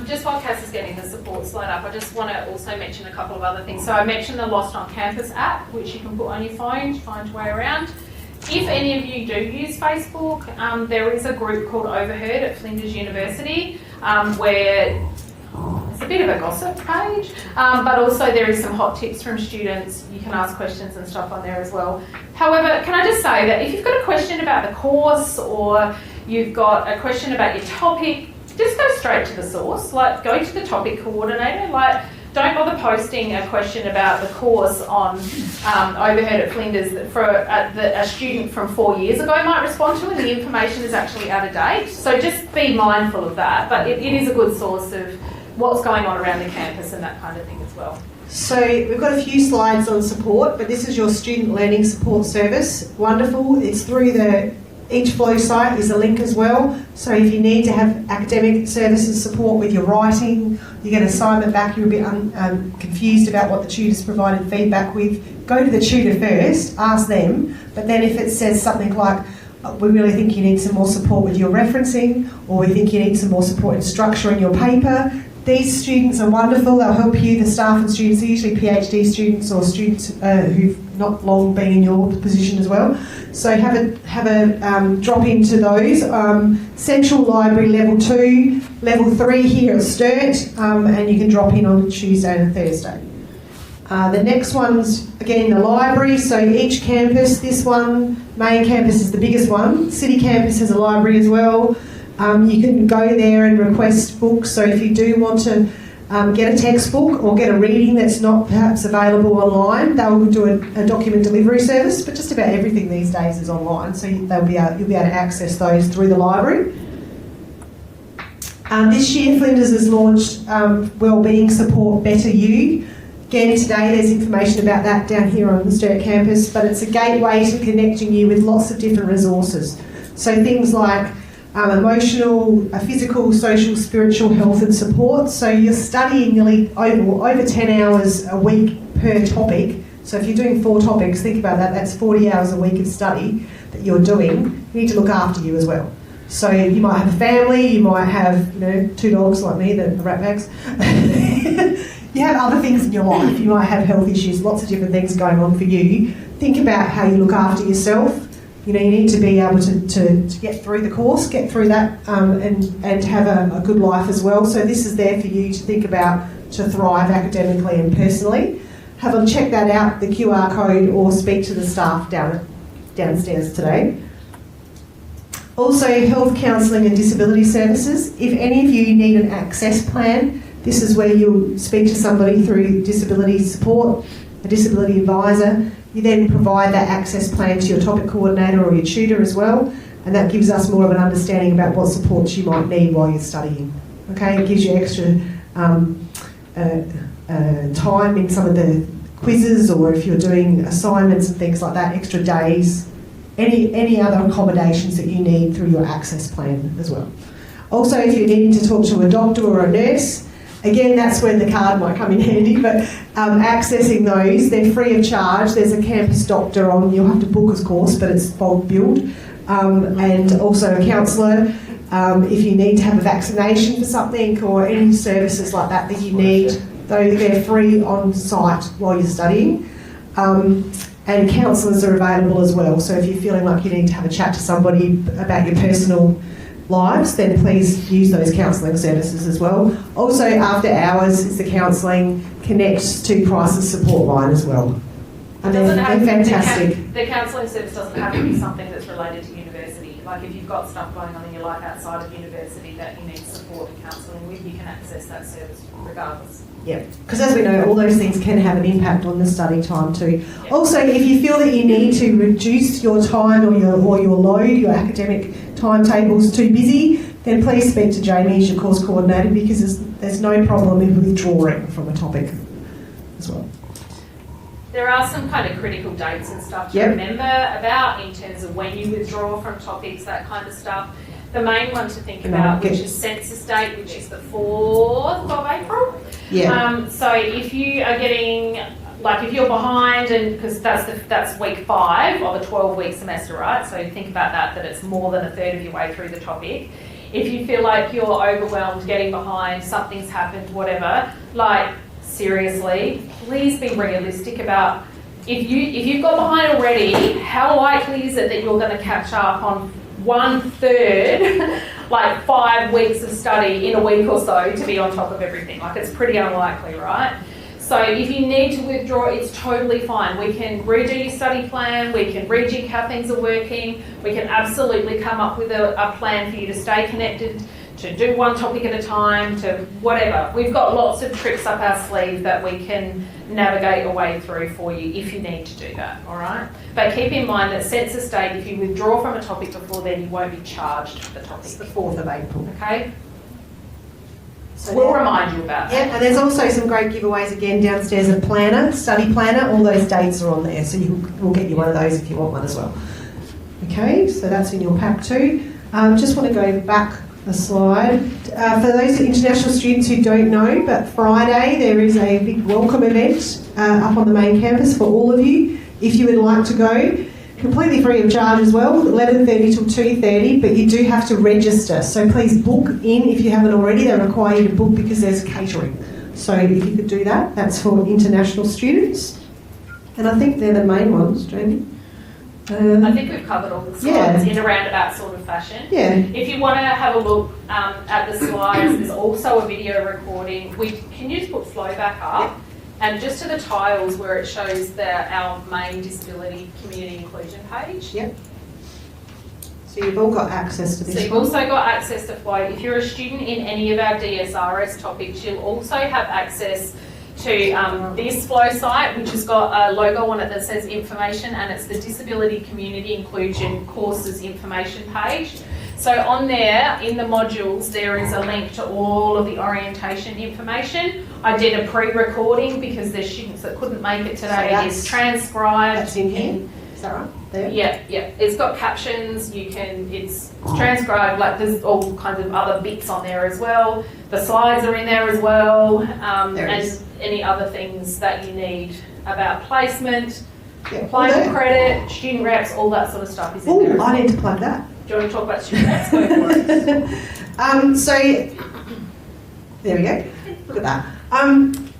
[SPEAKER 1] Just while Cass is getting the support slide up, I just want to also mention a couple of other things. So I mentioned the Lost on Campus app, which you can put on your phone to find your way around. If any of you do use Facebook, there is a group called Overheard at Flinders University where it's a bit of a gossip page, but also there is some hot tips from students. You can ask questions and stuff on there as well. However, can I just say that if you've got a question about the course or you've got a question about your topic, just go straight to the source. Like, go to the topic coordinator. Like, don't bother posting a question about the course on Overheard at Flinders that a student from 4 years ago might respond to, and the information is actually out of date. So just be mindful of that. But it is a good source of what's going on around the campus and that kind of thing as well.
[SPEAKER 6] So we've got a few slides on support, but this is your student learning support service. Wonderful. It's through each flow site is a link as well. So if you need to have academic services support with your writing, you get an assignment back, you're a bit confused about what the tutor's provided feedback with, go to the tutor first, ask them, but then if it says something like, we really think you need some more support with your referencing, or we think you need some more support in structuring your paper, these students are wonderful. They'll help you, the staff and students, are usually PhD students or students who've not long been in your position as well. So have a drop into those. Central Library Level 2, Level 3 here at Sturt, and you can drop in on Tuesday and Thursday. The next one's, again, the library. So each campus, this one, main campus is the biggest one. City campus has a library as well. You can go there and request books. So if you do want to get a textbook or get a reading that's not perhaps available online, they'll do a document delivery service, but just about everything these days is online, so you'll be able to access those through the library. This year, Flinders has launched Wellbeing Support Better You. Again, today there's information about that down here on the Sturt campus, but it's a gateway to connecting you with lots of different resources. So things like emotional, physical, social, spiritual health and support. So you're studying nearly over 10 hours a week per topic. So if you're doing 4 topics, think about that, that's 40 hours a week of study that you're doing. You need to look after you as well. So you might have a family, you might have 2 dogs like me that are rat bags. You have other things in your life. You might have health issues, lots of different things going on for you. Think about how you look after yourself. You need to be able to get through the course, get through that and have a good life as well. So this is there for you to think about to thrive academically and personally. Check that out, the QR code, or speak to the staff downstairs today. Also, health counselling and disability services. If any of you need an access plan, this is where you'll speak to somebody through disability support, a disability advisor. You then provide that access plan to your topic coordinator or your tutor as well, and that gives us more of an understanding about what supports you might need while you're studying. Okay, it gives you extra time in some of the quizzes, or if you're doing assignments and things like that, extra days, any other accommodations that you need through your access plan as well. Also, if you're needing to talk to a doctor or a nurse, again, that's where the card might come in handy, but accessing those, they're free of charge. There's a campus doctor on, you'll have to book, of course, but it's bulk billed, and also a counsellor. If you need to have a vaccination for something or any services like that you need, though they're free on site while you're studying. And counsellors are available as well, so if you're feeling like you need to have a chat to somebody about your personal lives, then please use those counselling services as well. Also, after hours is the counselling connects to crisis support line as well. And they're fantastic.
[SPEAKER 1] The counselling service doesn't have to be something that's related to university. Like if you've got stuff going on in your life outside of university that you need support and counselling with, you can access that service regardless.
[SPEAKER 6] Yeah, because as we know, all those things can have an impact on the study time too. Yep. Also, if you feel that you need to reduce your time or your load, your academic timetable's too busy, then please speak to Jamie as your course coordinator, because there's no problem in withdrawing from a topic as well.
[SPEAKER 1] There are some kind of critical dates and stuff to remember about in terms of when you withdraw from topics, that kind of stuff. The main one to think about, which is census date, which is the 4th of April. Yeah. So if you are getting, like if you're behind, and because that's week 5 of a 12-week semester, right? So think about that it's more than a third of your way through the topic. If you feel like you're overwhelmed, getting behind, something's happened, whatever, like seriously, please be realistic about if you've got behind already, how likely is it that you're going to catch up on 1/3, like 5 weeks of study in a week or so to be on top of everything? Like it's pretty unlikely, right? So if you need to withdraw, it's totally fine. We can redo your study plan, we can rejig how things are working, we can absolutely come up with a plan for you to stay connected, to do one topic at a time, to whatever. We've got lots of tricks up our sleeve that we can navigate a way through for you if you need to do that, all right? But keep in mind that census date, if you withdraw from a topic before then, you won't be charged for the topic.
[SPEAKER 6] It's the 4th of April.
[SPEAKER 1] Okay?
[SPEAKER 6] So
[SPEAKER 1] We'll remind you about
[SPEAKER 6] Yeah,
[SPEAKER 1] that.
[SPEAKER 6] and there's also some great giveaways again downstairs, a planner, study planner, all those dates are on there, so we'll get you one of those if you want one as well. Okay, so that's in your pack too. Just want to go back a slide. For those international students who don't know, but Friday there is a big welcome event up on the main campus for all of you. If you would like to go, completely free of charge as well, 11:30 till 2:30, but you do have to register. So please book in if you haven't already. They require you to book because there's catering. So if you could do that, that's for international students. And I think they're the main ones, Jamie.
[SPEAKER 1] I think we've covered all the slides in a roundabout sort of fashion.
[SPEAKER 6] Yeah.
[SPEAKER 1] If you want to have a look at the slides, there's also a video recording. Can you just put flow back up? And just to the tiles where it shows our main disability community inclusion page.
[SPEAKER 6] Yep. So you've all got access to this.
[SPEAKER 1] So you've also got access to flow. If you're a student in any of our DSRS topics, you'll also have access to this flow site, which has got a logo on it that says information, and it's the Disability Community Inclusion Courses information page. So on there, in the modules, there is a link to all of the orientation information. I did a pre-recording because there's students that couldn't make it today.
[SPEAKER 6] So
[SPEAKER 1] it's transcribed.
[SPEAKER 6] That's in here. Is that right? There?
[SPEAKER 1] Yeah. It's got captions. It's transcribed. Like there's all kinds of other bits on there as well. The slides are in there as well, and any other things that you need about placement, applying credit, student reps, all that sort of stuff is in there.
[SPEAKER 6] Oh, I need to plug that.
[SPEAKER 1] Do you want to talk about student reps? Go for it.
[SPEAKER 6] So there we go. Look at that.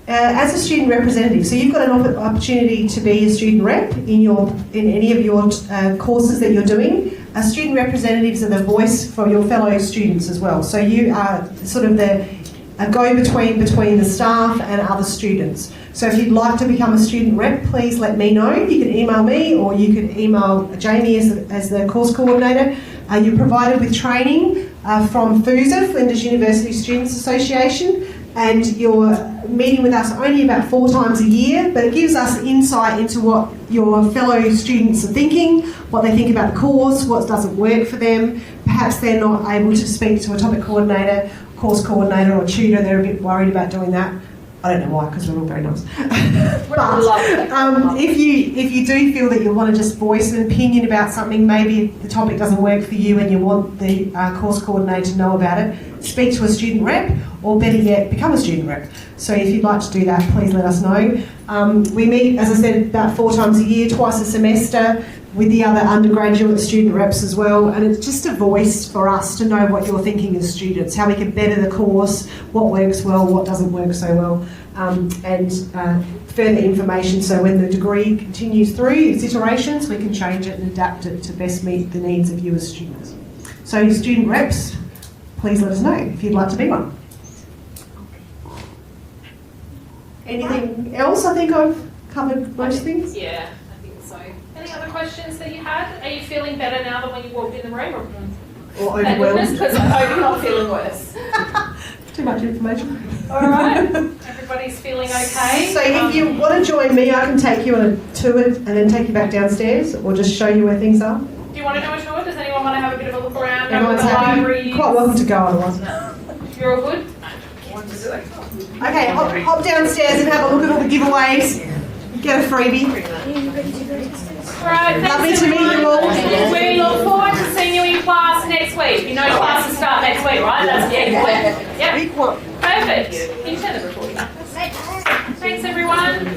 [SPEAKER 6] As a student representative, so you've got an opportunity to be a student rep in any of your courses that you're doing. Student representatives are the voice for your fellow students as well. So you are sort of a go-between between the staff and other students. So if you'd like to become a student rep, please let me know. You can email me or you can email Jamie as the course coordinator. You're provided with training from FUSA, Flinders University Students Association, and you're meeting with us only about 4 times a year, but it gives us insight into what your fellow students are thinking, what they think about the course, what doesn't work for them. Perhaps they're not able to speak to a topic coordinator, course coordinator or tutor. They're a bit worried about doing that. I don't know why, because we're all very nice. But if you do feel that you want to just voice an opinion about something, maybe the topic doesn't work for you and you want the course coordinator to know about it, speak to a student rep, or better yet, become a student rep. So if you'd like to do that, please let us know. We meet, as I said, about 4 times a year, twice a semester, with the other undergraduate student reps as well, and it's just a voice for us to know what you're thinking as students, how we can better the course, what works well, what doesn't work so well, and further information so when the degree continues through its iterations, we can change it and adapt it to best meet the needs of you as students. So student reps, please let us know if you'd like to be one. Anything else? I think I've covered most things.
[SPEAKER 1] Yeah. So, any other questions that you had? Are you feeling better now than when you walked in the room?
[SPEAKER 6] Or overwhelmed?
[SPEAKER 1] Because I hope you're not feeling worse.
[SPEAKER 6] Too much information.
[SPEAKER 1] All right. Everybody's feeling okay.
[SPEAKER 6] So if you want to join me, I can take you on a tour and then take you back downstairs, or just show you where things are.
[SPEAKER 1] Do you want to do a tour? Does anyone want to have a bit of a look around?
[SPEAKER 6] Everyone's
[SPEAKER 1] the
[SPEAKER 6] happy.
[SPEAKER 1] library?
[SPEAKER 6] Quite welcome to go otherwise.
[SPEAKER 1] You're all good?
[SPEAKER 6] Okay, hop downstairs and have a look at all the giveaways. Get a freebie.
[SPEAKER 1] All right,
[SPEAKER 6] Lovely to meet you all.
[SPEAKER 1] We look forward to seeing you in class next week. You know classes start next week, right? That's the week. Yep. Perfect. Can you turn the recording up? Thanks, everyone.